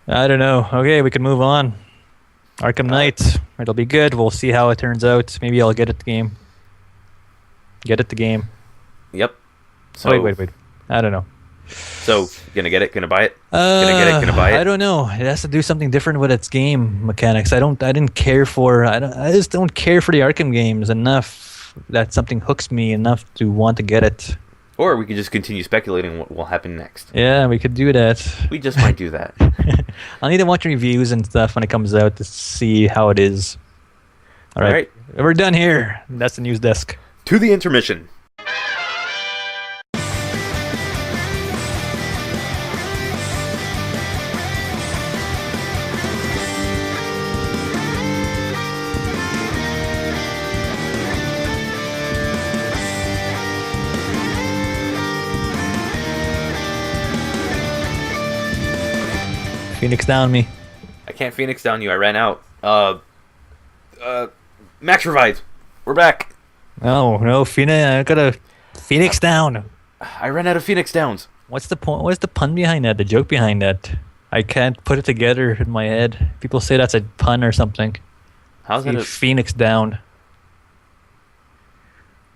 I don't know. Okay, we can move on. Arkham Knight. It'll be good. We'll see how it turns out. Maybe I'll get it the game.
Yep. So,
wait. I don't know.
So, gonna get it? Gonna buy it? Gonna buy it?
I don't know. It has to do something different with its game mechanics. I just don't care for the Arkham games enough that something hooks me enough to want to get it.
Or we could just continue speculating what will happen next.
Yeah, we could do that.
We just might do that.
I'll need to watch reviews and stuff when it comes out to see how it is. All right. We're done here. That's the news desk.
To the intermission.
Phoenix down me.
I can't Phoenix down you. I ran out. Max revive. We're back.
No, Phoenix. I got a Phoenix down.
I ran out of Phoenix downs.
What's the point? What's the pun behind that? The joke behind that? I can't put it together in my head. People say that's a pun or something.
How's that?
Phoenix down.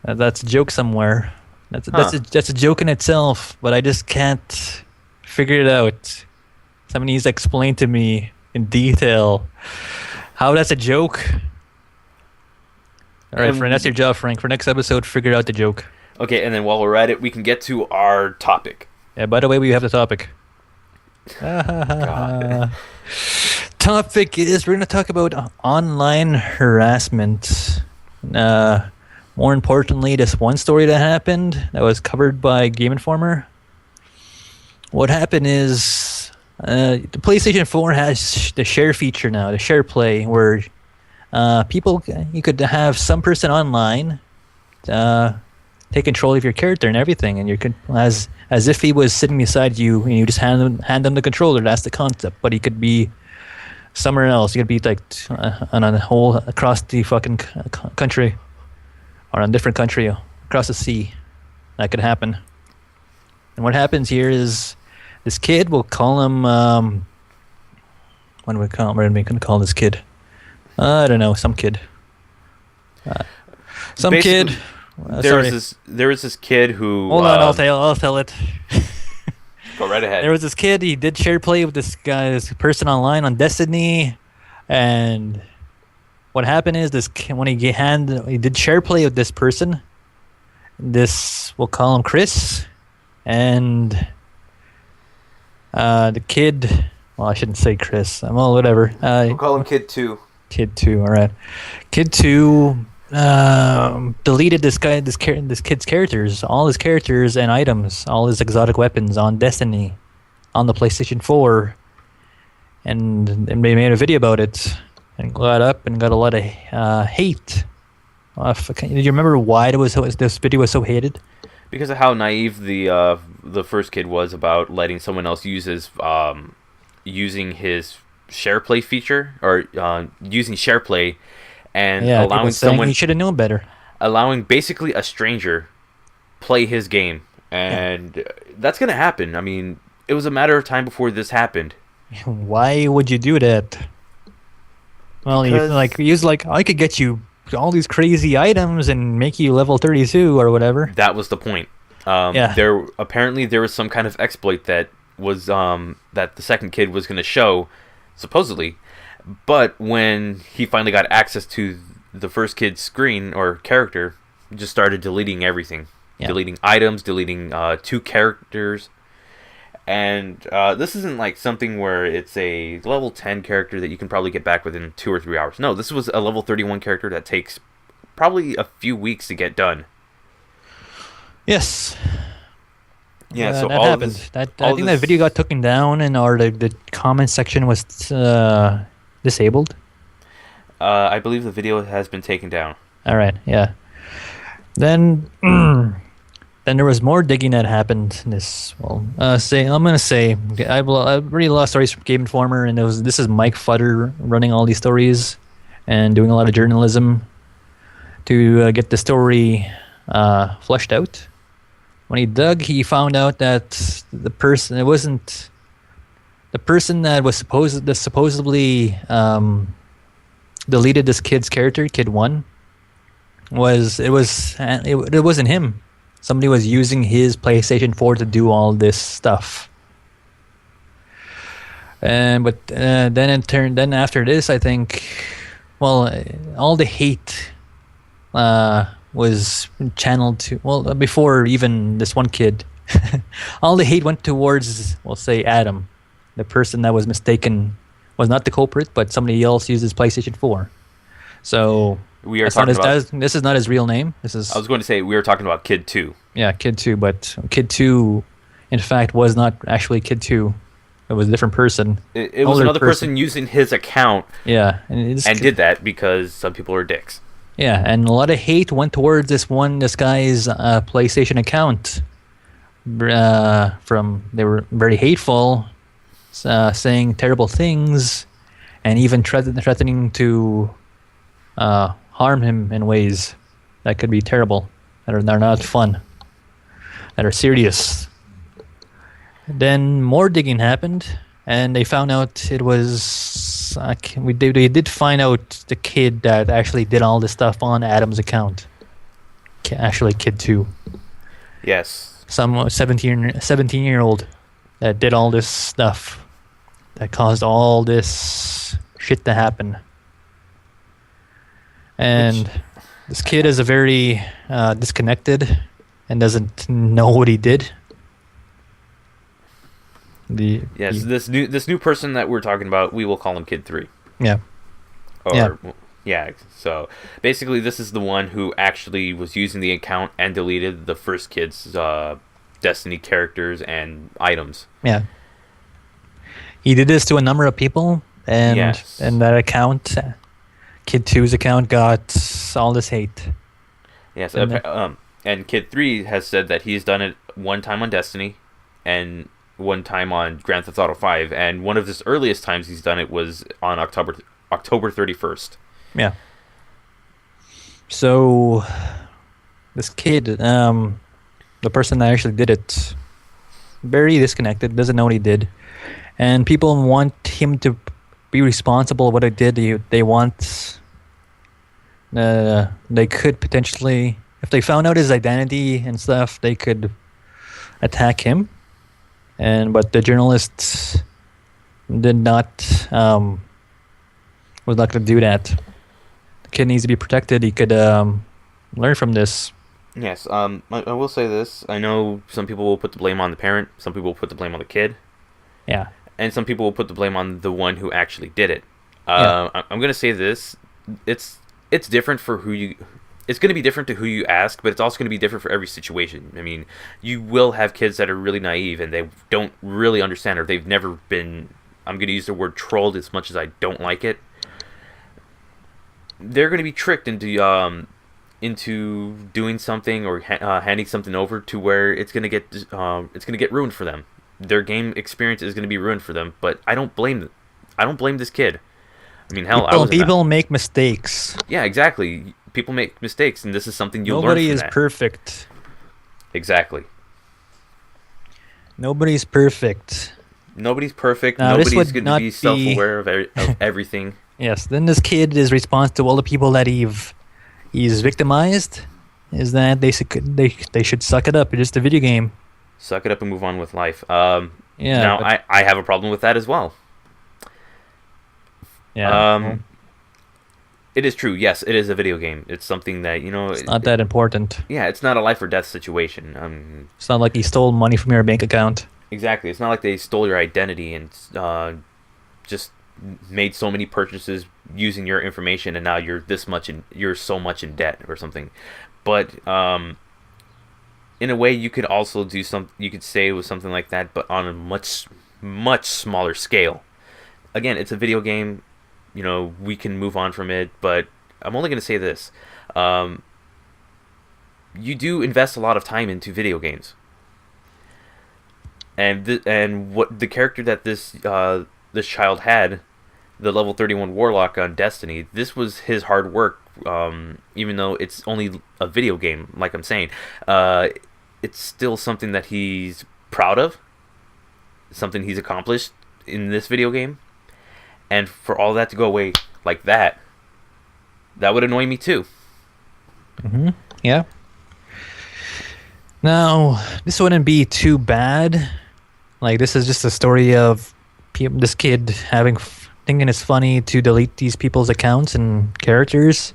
That's a joke somewhere. That's a joke in itself, but I just can't figure it out. Somebody needs to explain to me in detail how that's a joke. All right, Frank, that's your job, Frank. For next episode, figure out the joke.
Okay, and then while we're at it, we can get to our topic.
Yeah, by the way, we have the topic. Topic is we're going to talk about online harassment. More importantly, this one story that happened that was covered by Game Informer. What happened is the PlayStation 4 has the share feature now, the share play, where you could have some person online take control of your character and everything, and you could as if he was sitting beside you, and you just hand him the controller. That's the concept. But he could be somewhere else. He could be like on a whole across the fucking country, or on a different country across the sea. That could happen. And what happens here is this kid, we'll call him. What are we going to call this kid? I don't know, some kid. Kid. Sorry.
There was this kid who.
Hold on, I'll tell it.
Go right ahead.
There was this kid. He did share play with this person online on Destiny, and what happened is when he did share play with this person. We'll call him Chris, and the kid. Well, I shouldn't say Chris. Well, whatever.
We'll call him Kid 2.
Kid 2. All right. Kid 2 deleted this kid's characters, all his characters and items, all his exotic weapons on Destiny, on the PlayStation 4, and they made a video about it, and got up and got a lot of hate. Do you remember why this video was so hated?
Because of how naive the first kid was about letting someone else use his using his SharePlay feature, or using SharePlay, and allowing someone,
he should have known better.
Allowing basically a stranger play his game, and that's gonna happen. I mean, it was a matter of time before this happened.
Why would you do that? Well, he was like, I could get you all these crazy items and make you level 32 or whatever.
That was the point. There was some kind of exploit that was that the second kid was going to show, supposedly, but when he finally got access to the first kid's screen or character, he just started deleting everything, deleting items, deleting 2 characters. And this isn't like something where it's a level 10 character that you can probably get back within 2 or 3 hours. No, this was a level 31 character that takes probably a few weeks to get done.
Yes.
Yeah, so
that happened. I think that video got taken down, or the comment section was disabled.
I believe the video has been taken down.
All right, yeah. Then there was more digging that happened. I really lost stories from Game Informer, and this is Mike Futter running all these stories and doing a lot of journalism to get the story fleshed out. When he dug, he found out that the person that was supposedly deleted this kid's character, Kid 1, it wasn't him. Somebody was using his PlayStation 4 to do all this stuff. Then after this, I think, all the hate was channeled to, before even this one kid, all the hate went towards, we'll say, Adam, the person that was mistaken, was not the culprit, but somebody else used his PlayStation 4. So this is not his real name. I
was going to say, we were talking about Kid 2.
Yeah, Kid 2, but Kid 2, in fact, was not actually Kid 2. It was a different person.
It was another person using his account.
Yeah,
and did that because some people are dicks.
Yeah, and a lot of hate went towards this guy's PlayStation account. They were very hateful, saying terrible things, and even threatening to harm him in ways that could be terrible, that are not fun, that are serious. Then more digging happened, and they found out it was. They did find out the kid that actually did all this stuff on Adam's account. Actually, Kid 2.
Yes.
Some 17-year-old that did all this stuff that caused all this shit to happen. And this kid is a very disconnected and doesn't know what he did.
This new person that we're talking about, we will call him Kid 3.
Yeah.
So basically, this is the one who actually was using the account and deleted the first kid's Destiny characters and items.
Yeah. He did this to a number of people, and that account, Kid 2's account, got all this hate.
Yes. And Kid 3 has said that he's done it one time on Destiny, and one time on Grand Theft Auto 5, and one of his earliest times he's done it was on October 31st.
Yeah. So this kid, the person that actually did it, very disconnected, doesn't know what he did, and people want him to be responsible for what he did. They want they could potentially if they found out his identity and stuff, they could attack him. But the journalists did not was not going to do that. The kid needs to be protected. He could learn from this.
Yes. I will say this. I know some people will put the blame on the parent. Some people will put the blame on the kid.
Yeah.
And some people will put the blame on the one who actually did it. I'm going to say this. It's different for who you... It's going to be different to who you ask, but it's also going to be different for every situation. I mean, you will have kids that are really naive and they don't really understand, or they've never been... I'm going to use the word trolled as much as I don't like it. They're going to be tricked into doing something or handing something over to where it's going to get ruined for them. Their game experience is going to be ruined for them. But I don't blame this kid. I mean, hell,
people make mistakes.
Yeah, exactly. People make mistakes, and this is something you learn from
Nobody is perfect.
Exactly.
Nobody's perfect.
Nobody's perfect.
Now,
Nobody's going to be self-aware of everything.
Yes. Then this kid is responsible to all the people that he's victimized. Is that they should suck it up? It's just a video game.
Suck it up and move on with life.
Yeah.
Now, I have a problem with that as well.
Yeah.
It is true. Yes, it is a video game. It's something that,
it's not that important.
Yeah, it's not a life or death situation.
It's not like he stole money from your bank account.
Exactly. It's not like they stole your identity and just made so many purchases using your information, and now you're so much in debt or something. But in a way, you could also do you could say it was something like that, but on a much, much smaller scale. Again, it's a video game. We can move on from it, but I'm only going to say this. You do invest a lot of time into video games. And what the character that this child had, the level 31 Warlock on Destiny, this was his hard work, even though it's only a video game, like I'm saying. It's still something that he's proud of, something he's accomplished in this video game. And for all that to go away like that would annoy me too.
Mm-hmm. Yeah. Now, this wouldn't be too bad. Like, this is just a story of this kid thinking it's funny to delete these people's accounts and characters.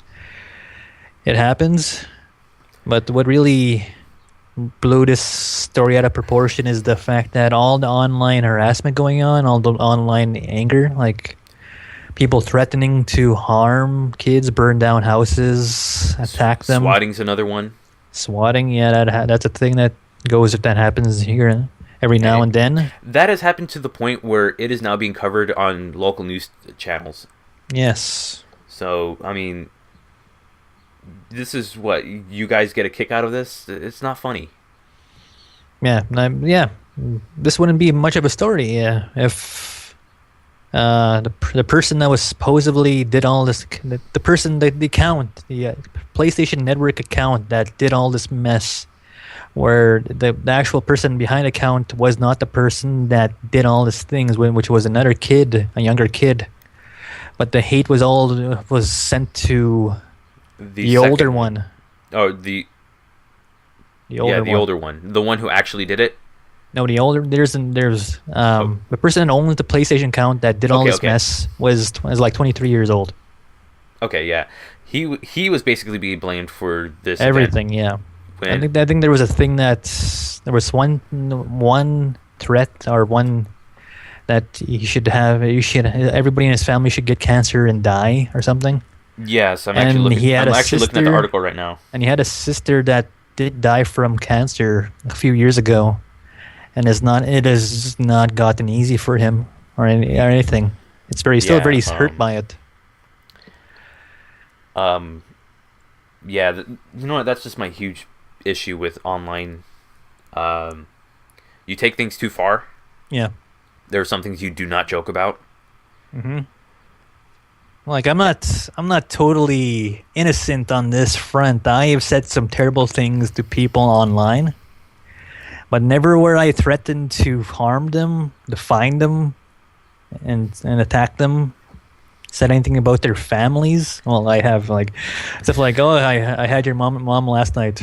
It happens. But what really blew this story out of proportion is the fact that all the online harassment going on, all the online anger, like people threatening to harm kids, burn down houses, attack them.
Swatting's another one.
Swatting, yeah, that's a thing that happens here every now and then.
That has happened to the point where it is now being covered on local news channels.
Yes.
So, I mean, this is what you guys get a kick out of this. It's not funny.
Yeah. This wouldn't be much of a story. Yeah, if the person that was supposedly did all this, the account, the PlayStation Network account that did all this mess, where the actual person behind the account was not the person that did all these things, which was another kid, a younger kid, but the hate was sent to the older one.
Oh, the older one, the one who actually did it.
No, the older there's the person that owns the PlayStation account that did all this mess was like 23 years old.
Okay, yeah, he was basically being blamed for this
everything.
Event.
Yeah, I think there was a thing that there was one threat or one that everybody in his family should get cancer and die or something.
Yes, I'm actually looking at the article right now.
And he had a sister that did die from cancer a few years ago. And it has not gotten easy for him or anything. It's still very hurt by it.
Yeah, you know what? That's just my huge issue with online. You take things too far.
Yeah.
There are some things you do not joke about.
Mm-hmm. Like, I'm not totally innocent on this front. I have said some terrible things to people online. But never were I threatened to harm them, to find them, and attack them. said anything about their families. Well, I have like stuff like, "Oh, I had your mom last night,"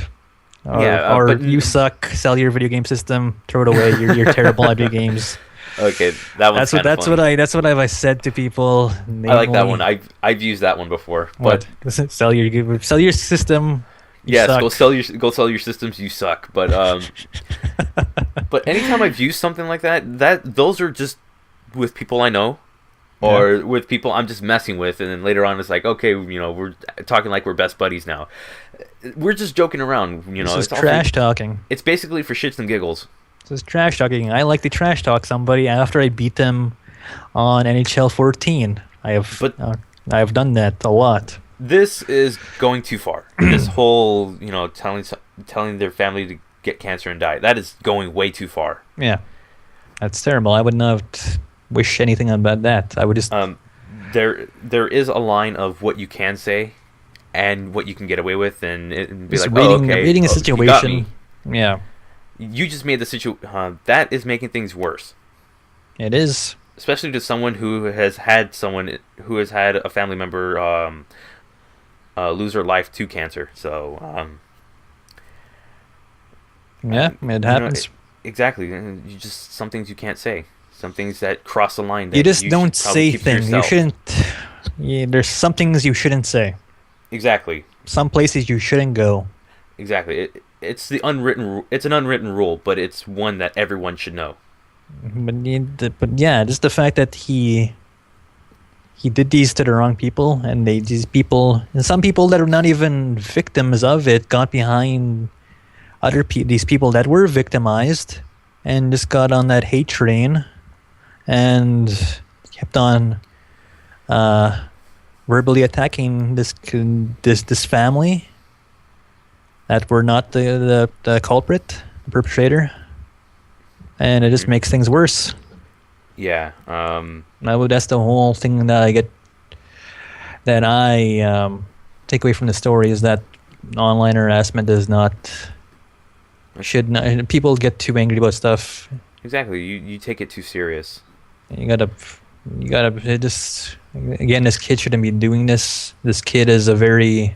or
but
"You suck. Sell your video game system. Throw it away. You're terrible at video games."
okay, that one's
That's what I said to people.
I like that one. I've used that one before. But
sell your system.
Yes, go sell your systems. You suck. But but anytime I've used something like that those are just with people I know, or with people I'm just messing with, and then later on it's like, okay, we're talking like we're best buddies now. We're just joking around.
It's trash talking.
It's basically for shits and giggles.
This is trash talking. I like to trash talk somebody after I beat them on NHL 14. I have done that a lot.
This is going too far. This whole, telling their family to get cancer and die. That is going way too far.
Yeah, that's terrible. I would not wish anything about that. I would just.
There is a line of what you can say, and what you can get away with, and be
just
like,
reading a situation. Yeah.
You just made the situation. That is making things worse.
It is,
especially to someone who has had a family member lose their life to cancer. So
it happens.
Exactly. You just some things you can't say. Some things that cross the line. That
you just don't say things. You shouldn't. There's some things you shouldn't say.
Exactly.
Some places you shouldn't go.
Exactly. It's an unwritten rule, but it's one that everyone should know.
But yeah, just the fact that he did these to the wrong people, and some people that are not even victims of it got behind these people that were victimized, and just got on that hate train, and kept on verbally attacking this family that were not the culprit, the perpetrator, and it just makes things worse.
Yeah.
That's the whole thing that I take away from the story, is that online harassment should not. People get too angry about stuff.
Exactly. You take it too serious.
You gotta just, again, this kid shouldn't be doing this. This kid is a very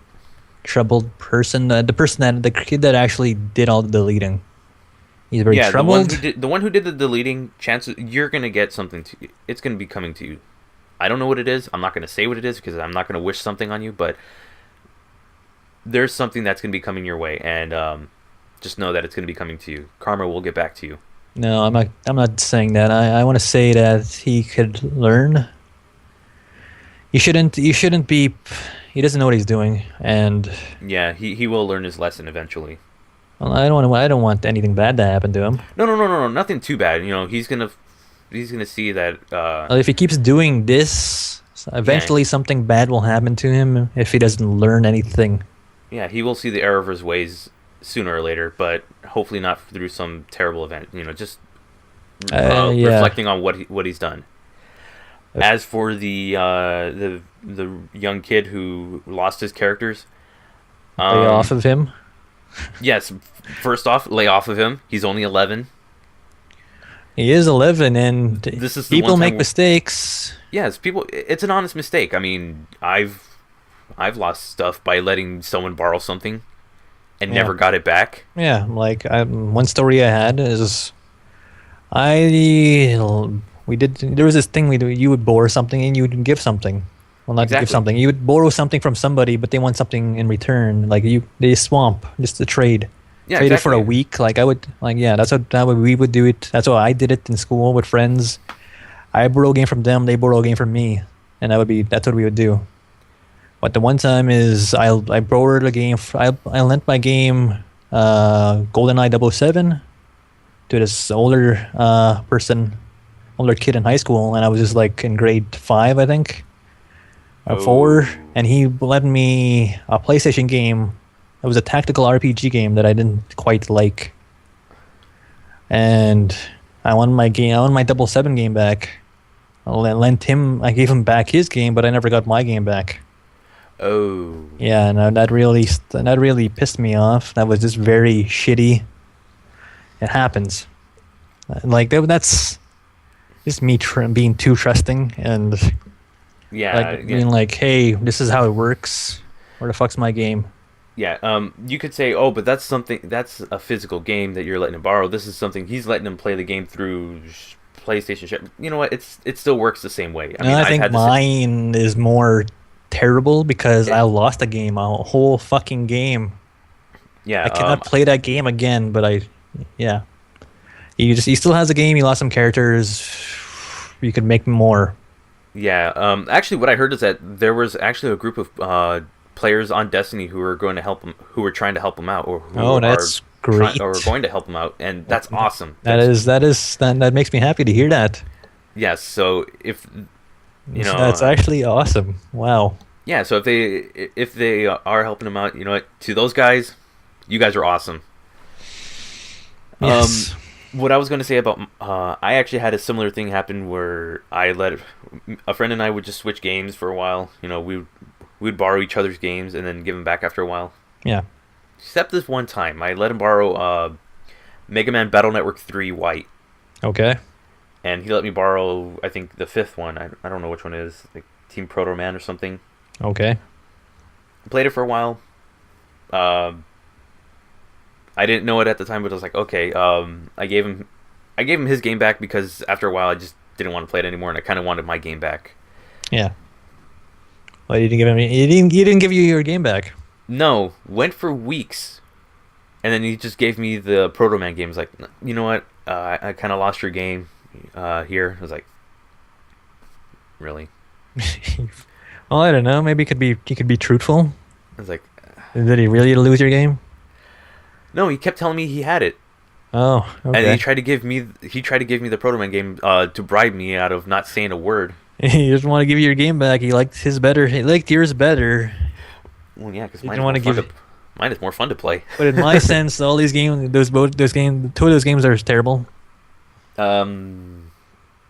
troubled person. The kid that actually did all the deleting. He's very troubled.
The one who did the deleting, chances you're gonna get something it's gonna be coming to you. I don't know what it is. I'm not gonna say what it is because I'm not gonna wish something on you. But there's something that's gonna be coming your way, and just know that it's gonna be coming to you. Karma will get back to you.
No, I'm not saying that. I want to say that he could learn. He shouldn't be. He doesn't know what he's doing, and
yeah, he will learn his lesson eventually.
Well, I don't want anything bad to happen to him.
No, nothing too bad. He's gonna see that.
If he keeps doing this, eventually something bad will happen to him if he doesn't learn anything.
Yeah, he will see the error of his ways sooner or later, but hopefully not through some terrible event. Just reflecting on what he's done. As for the young kid who lost his characters,
lay off of him.
Yes, first off, lay off of him. He's only 11.
He is 11, and people make mistakes.
Yes, it's an honest mistake. I mean, I've lost stuff by letting someone borrow something and never got it back.
Yeah, like one story I had is there was this thing we do. You would borrow something and you would give something. Well, not give something. You would borrow something from somebody, but they want something in return. Like they swamp just a trade. Yeah, trade it for a week. Like I would. Like that's how we would do it. That's how I did it in school with friends. I borrow a game from them. They borrow a game from me, and that's what we would do. But the one time is I borrowed a game. I lent my game GoldenEye 007 to this older kid in high school, and I was just like in grade 5, I think. 4, and he lent me a PlayStation game. It was a tactical RPG game that I didn't quite like, and I won my 007 game back. I gave him back his game, but I never got my game back.
Oh.
Yeah, and that really pissed me off. That was just very shitty. It happens. Like that's just me being too trusting, and
Yeah,
Like
yeah,
being like, hey, this is how it works. Where the fuck's my game?
yeah. You could say, oh, but that's a physical game that you're letting him borrow. This is something he's letting him play the game through PlayStation. You know what? It still works the same way. I
No,
mean,
I
I've
think
had this.
mine is more terrible because I lost a whole fucking game.
Yeah,
I cannot play that game again. But yeah, he still has a game. He lost some characters. You could make more.
yeah. Actually, what I heard is that there was actually a group of players on Destiny who were going to help him, who were trying to help him out, or who
Oh, that's great.
or going to help him out, and that's awesome.
That makes me happy to hear that.
Yes. So if you know,
That's actually awesome. Wow.
yeah. So if they are helping him out, you know what? To those guys, you guys are awesome.
Yes.
What I was going to say about I actually had a similar thing happen where I let a friend and I would just switch games for a while. You know, we'd borrow each other's games and then give them back after a while.
Yeah.
Except this one time, I let him borrow Mega Man Battle Network 3 White,
Okay.
and he let me borrow, I think, the fifth one. I don't know which one it is, like Team Proto Man or something.
Okay.
I played it for a while. I didn't know it at the time, but I was like, okay. I gave him his game back because after a while, I just didn't want to play it anymore, and I kind of wanted my game back.
Yeah. Well, you didn't give him. He didn't give you your game back.
No, went for weeks, and then he just gave me the Proto Man game. He was like, you know what? I kind of lost your game here. I was like, really?
Well, I don't know. Maybe he could be truthful.
I was like,
Did he really lose your game?
no. He kept telling me he had it,
Oh,
and
okay.
he tried to give me the Proto Man game to bribe me out of not saying a word.
He doesn't want to give you your game back. He liked his better. He liked yours better.
Well, yeah, because
He
mine
didn't want to give.
mine is more fun to play.
But in my sense, all these games, two of those games are terrible.
I don't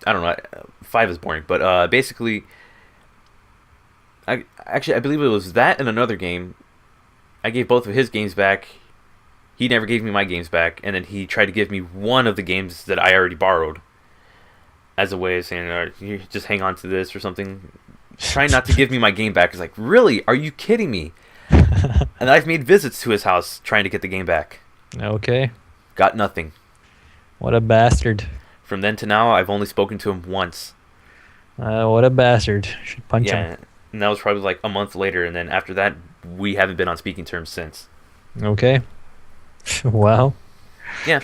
know. 5 is boring, but basically, I believe it was that and another game. I gave both of his games back. He never gave me my games back, and then he tried to give me one of the games that I already borrowed as a way of saying, all right, you just hang on to this or something. Trying not to give me my game back. It's like, really? Are you kidding me? And I've made visits to his house trying to get the game back.
Okay.
Got nothing.
What a bastard.
From then to now, I've only spoken to him once.
What a bastard. Should punch
Yeah,
him.
and that was probably like a month later, and then after that, we haven't been on speaking terms since.
Okay. Wow.
Yeah.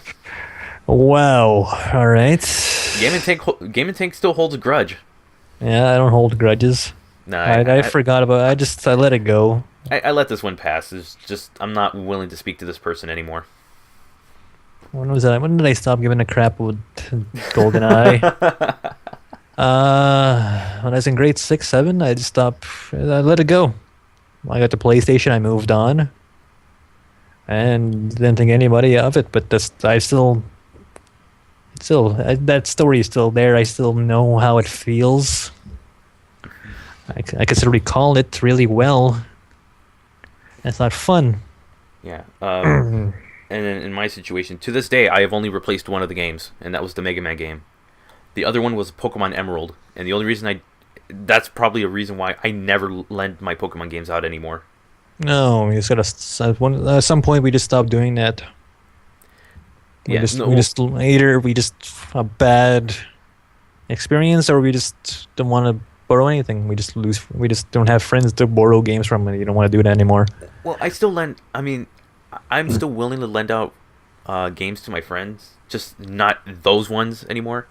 Wow. All right.
GaminTank still holds a grudge.
Yeah, I don't hold grudges.
No,
I forgot about. I let it go.
I let this one pass. It's just I'm not willing to speak to this person anymore.
When was that? When did I stop giving a crap with GoldenEye? When I was in grade 6, 7, I just stopped. I let it go. I got the PlayStation. I moved on, and didn't think anybody of it. But that story is still there. I still know how it feels. I can still recall it really well. It's not fun.
Yeah. And then in my situation, to this day, I have only replaced one of the games, and that was the Mega Man game. The other one was Pokemon Emerald, and the only reason that's probably a reason why I never lend my Pokemon games out anymore.
No, we just at some point we just stopped doing that. We just either we just a bad experience, or we just don't want to borrow anything. We just don't have friends to borrow games from, and you don't want to do that anymore.
Well, I still lend. I mean, I'm still willing to lend out games to my friends, just not those ones anymore,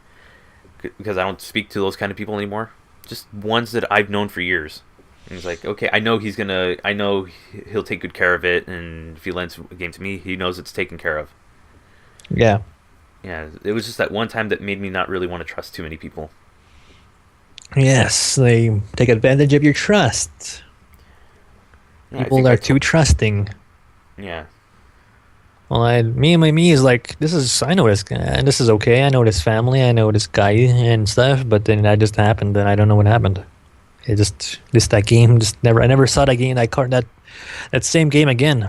because I don't speak to those kind of people anymore. Just ones that I've known for years. And it's like, okay, I know he'll take good care of it, and if he lends a game to me, he knows it's taken care of.
Yeah.
Yeah, it was just that one time that made me not really want to trust too many people.
Yes, they take advantage of your trust.
Yeah,
People are too trusting.
Yeah.
Well, me is like, I know this guy, and this is okay. I know this family, I know this guy and stuff, but then that just happened, and I don't know what happened. That game I never saw that same game again.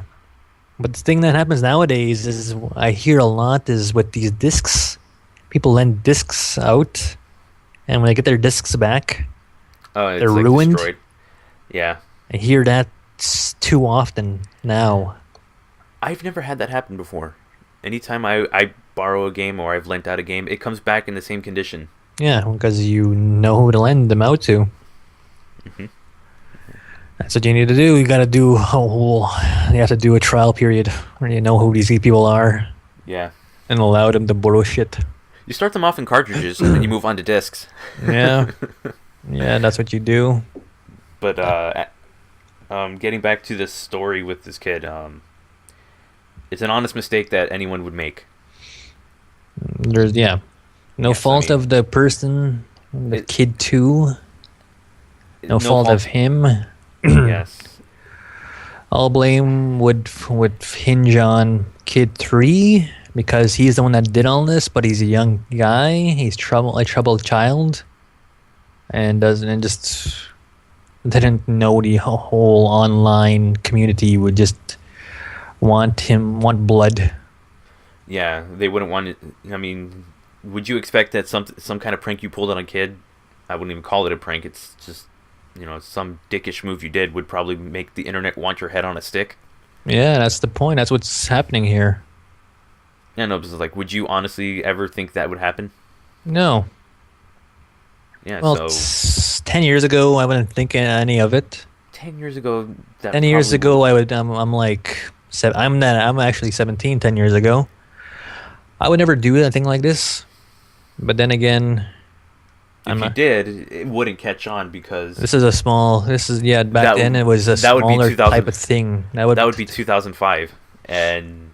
But the thing that happens nowadays is, I hear a lot is with these discs. People lend discs out, and when they get their discs back,
Oh, it's
They're
like
ruined.
destroyed. Yeah.
I hear that too often now.
I've never had that happen before. Anytime I borrow a game or I've lent out a game, it comes back in the same condition.
Yeah, because you know who to lend them out to.
Mm-hmm.
That's what you need to do. You got to do a whole. You have to do a trial period where you know who these people are
Yeah.
and allow them to borrow shit.
You start them off in cartridges and then you move on to discs.
Yeah, yeah, that's what you do.
But getting back to this story with this kid, it's an honest mistake that anyone would make.
There's no
Yes,
fault of the person, the kid too. No fault of him.
Yes.
All blame would hinge on kid 3 because he's the one that did all this, but he's a young guy. He's a troubled child, and just didn't know the whole online community would just want blood.
Yeah, they wouldn't want it. I mean, would you expect that some kind of prank you pulled on a kid? I wouldn't even call it a prank. It's just, some dickish move you did would probably make the internet want your head on a stick.
Yeah, that's the point. That's what's happening here.
Yeah, no, because would you honestly ever think that would happen?
No.
Yeah,
Well,
so
10 years ago, I wouldn't think any of it.
10 years ago,
10 years ago, I would. I'm like, I'm actually 17. 10 years ago, I would never do anything like this. But then again,
if you did, it wouldn't catch on because
this is back then it was a
that would be
smaller
2000
type of thing. That would
be 2005, and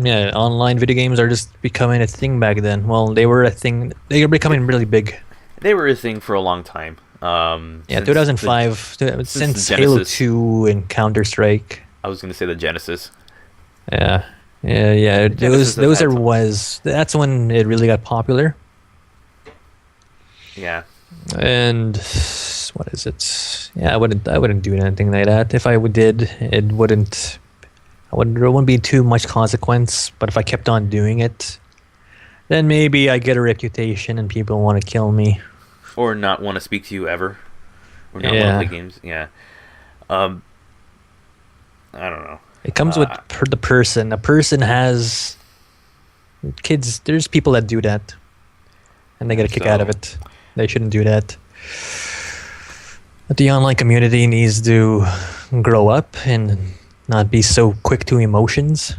yeah, online video games are just becoming a thing back then. Well, they were a thing. They were becoming really big.
they were a thing for a long time.
Yeah, 2005 since Halo 2 and Counter-Strike.
I was gonna say the Genesis.
Yeah. That's when it really got popular.
Yeah.
And what is it? Yeah, I wouldn't do anything like that. If I did, there wouldn't be too much consequence. But if I kept on doing it, then maybe I get a reputation and people want to kill me.
Or not want to speak to you ever. Or not want to play games. Yeah. I don't know.
It comes with the person. A person has kids. There's people that do that, and they get a kick out of it. They shouldn't do that. But the online community needs to grow up and not be so quick to emotions.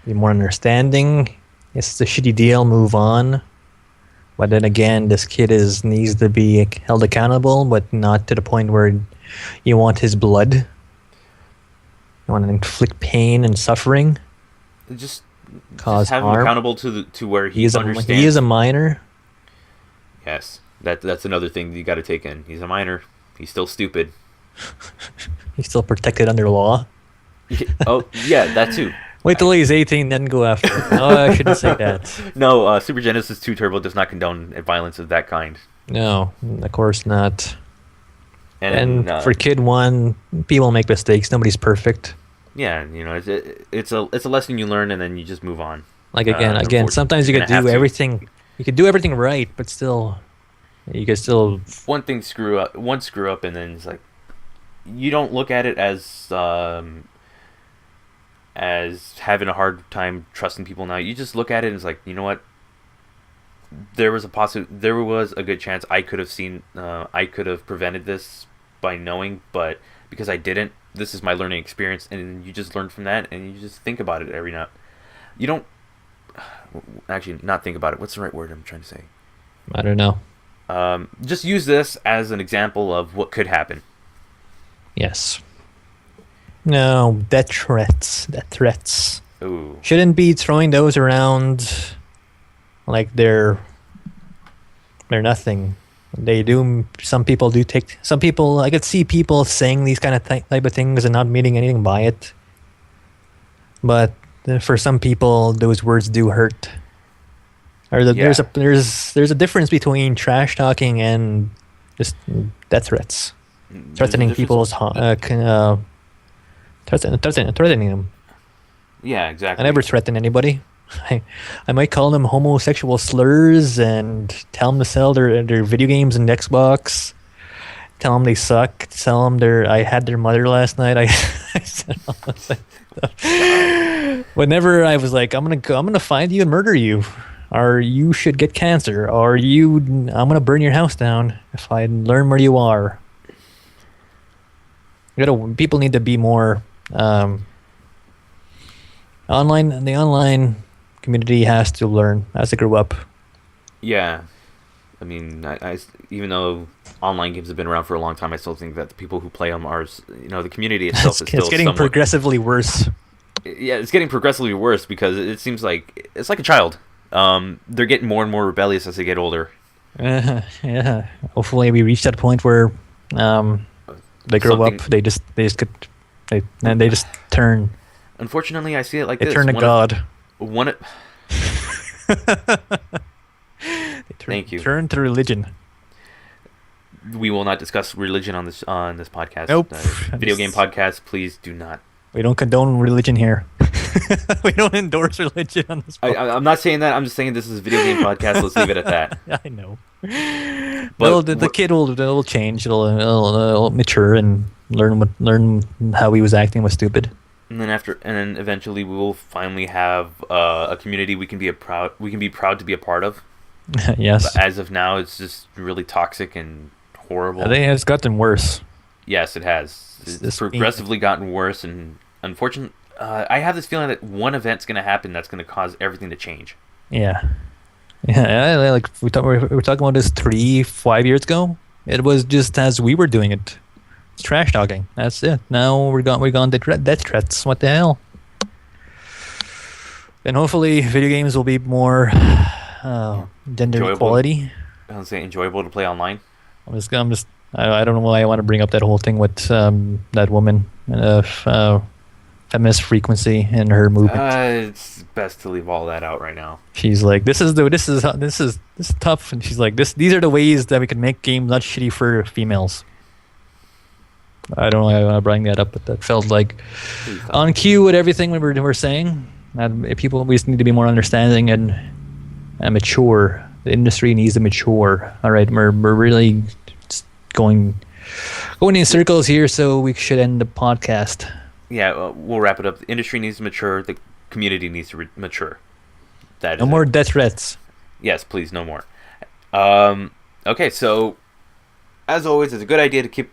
Be more understanding. It's a shitty deal. Move on. But then again, this kid needs to be held accountable, but not to the point where you want his blood. You want to inflict pain and suffering.
Just
cause
have
harm.
Him accountable to where he understands.
He is a minor.
Yes, that's another thing you got to take in. He's a minor. He's still stupid.
He's still protected under law.
Oh yeah, that too.
Wait till he's 18, then go after him. Oh, I shouldn't say that.
No, Super Genesis 2 Turbo does not condone violence of that kind.
No, of course not. And
for
for Kid 1, people make mistakes. Nobody's perfect.
Yeah, it's a lesson you learn, and then you just move on.
Like again, sometimes you could do everything. You could do everything right, but still, you could still
one screw up, and then it's like you don't look at it as having a hard time trusting people now. You just look at it and it's like, you know what? There was a good chance I could have prevented this by knowing, but because I didn't, this is my learning experience, and you just learn from that, and you just think about it every now. You don't actually not think about it. What's the right word I'm trying to say?
I don't know.
Just use this as an example of what could happen.
Yes. No, death threats.
Ooh.
Shouldn't be throwing those around like they're nothing. They do. Some people do take. Some people, I could see people saying these kind of type of things and not meaning anything by it. But for some people, those words do hurt. There's a difference between trash talking and just death threats, threatening people's threatening them.
Yeah, exactly.
I never threaten anybody. I might call them homosexual slurs and tell them to sell their video games and Xbox tell them they suck. Tell them I had their mother last night. I said all that stuff. Whenever I was like, I'm gonna find you and murder you, or you should get cancer, or I'm gonna burn your house down if I learn where you are. People need to be more online. The online community has to learn as they grow up.
Yeah, I mean, I even though online games have been around for a long time, I still think that the people who play them are, the community itself is still
it's getting progressively worse.
Yeah, it's getting progressively worse because it seems like it's like a child. They're getting more and more rebellious as they get older.
Yeah. Hopefully, we reach that point where they grow up. They just turn.
Unfortunately, I see it like
they
this.
Turn to God.
Thank you.
Turn to religion.
We will not discuss religion on this podcast.
Nope.
Video game podcast, please do not.
We don't condone religion here. We don't endorse religion on this podcast.
I'm not saying that. I'm just saying this is a video game podcast. Let's leave it at that.
I know. But the kid will change. It'll mature and learn how he was acting was stupid.
And then eventually we will finally have a community we can be proud to be a part of.
Yes.
But as of now, it's just really toxic and horrible.
I think it's gotten worse.
Yes, it has. It's progressively gotten worse, and unfortunately, I have this feeling that one event's going to happen that's going to cause everything to change.
Yeah. Like we were talking about this 3-5 years ago. It was just as we were doing it. It's trash talking. That's it. Now we're gone to death threats. What the hell? And hopefully, video games will be more gender equality.
I would say enjoyable to play online.
I don't know why I want to bring up that whole thing with that woman, feminist frequency and her movement.
It's best to leave all that out right now.
She's like, this is tough, and she's like, these are the ways that we can make games not shitty for females. I don't know why I want to bring that up, but that felt like on cue with everything we were saying. People, we just need to be more understanding and mature. The industry needs to mature. All right, we're really going in circles here, so we should end the podcast.
Yeah, we'll wrap it up. The industry needs to mature. The community needs to mature. That is
no more death threats.
Yes, please, no more. Okay, so as always, it's a good idea to keep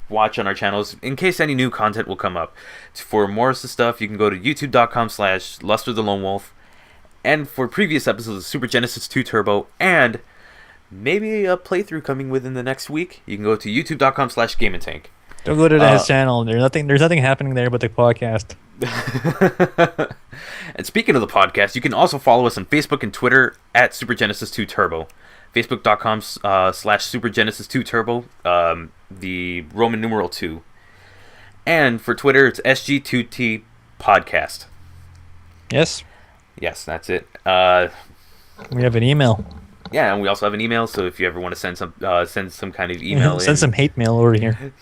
watch on our channels in case any new content will come up. For Morris' stuff, you can go to youtube.com/LusterTheLoneWolf. And for previous episodes of Super Genesis 2 Turbo and maybe a playthrough coming within the next week, you can go to youtube.com/GaminTank.
Don't go to that channel. There's nothing happening there but the podcast.
And speaking of the podcast, you can also follow us on Facebook and Twitter at Super Genesis 2 Turbo. Facebook.com/Super Genesis 2 Turbo, the Roman numeral 2. And for Twitter, it's SG2T Podcast.
Yes.
Yes, that's it.
We have an email.
Yeah, and we also have an email, so if you ever want to send some kind of email
send some hate mail over here.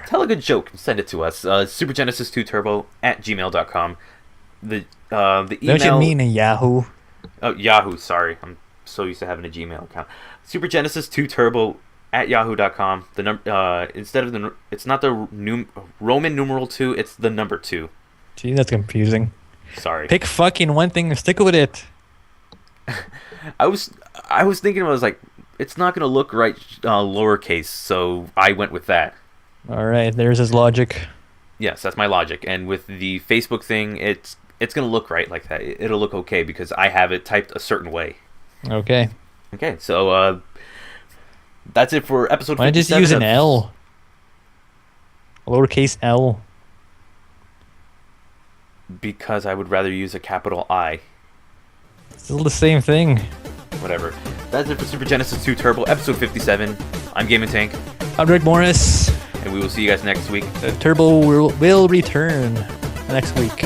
Tell a good joke and send it to us. supergenesis2turbo@gmail.com. The email...
Don't you mean a Yahoo?
Oh, Yahoo, sorry. I'm so used to having a Gmail account. supergenesis2turbo@yahoo.com. The number instead of it's not the Roman numeral 2, it's the number 2.
Gee, that's confusing.
Sorry.
Pick fucking one thing and stick with it.
I was thinking, I was like, it's not gonna look right lowercase, so I went with that.
All right, there's his logic.
Yes, that's my logic. And with the Facebook thing, it's gonna look right like that. It'll look okay because I have it typed a certain way.
Okay.
Okay, so that's it for episode 57.
Why just use an L? A lowercase L.
Because I would rather use a capital I.
Still the same thing.
Whatever. That's it for Super Genesis 2 Turbo, episode 57. I'm GaminTank.
I'm Rick Morris.
And we will see you guys next week.
The Turbo will return next week.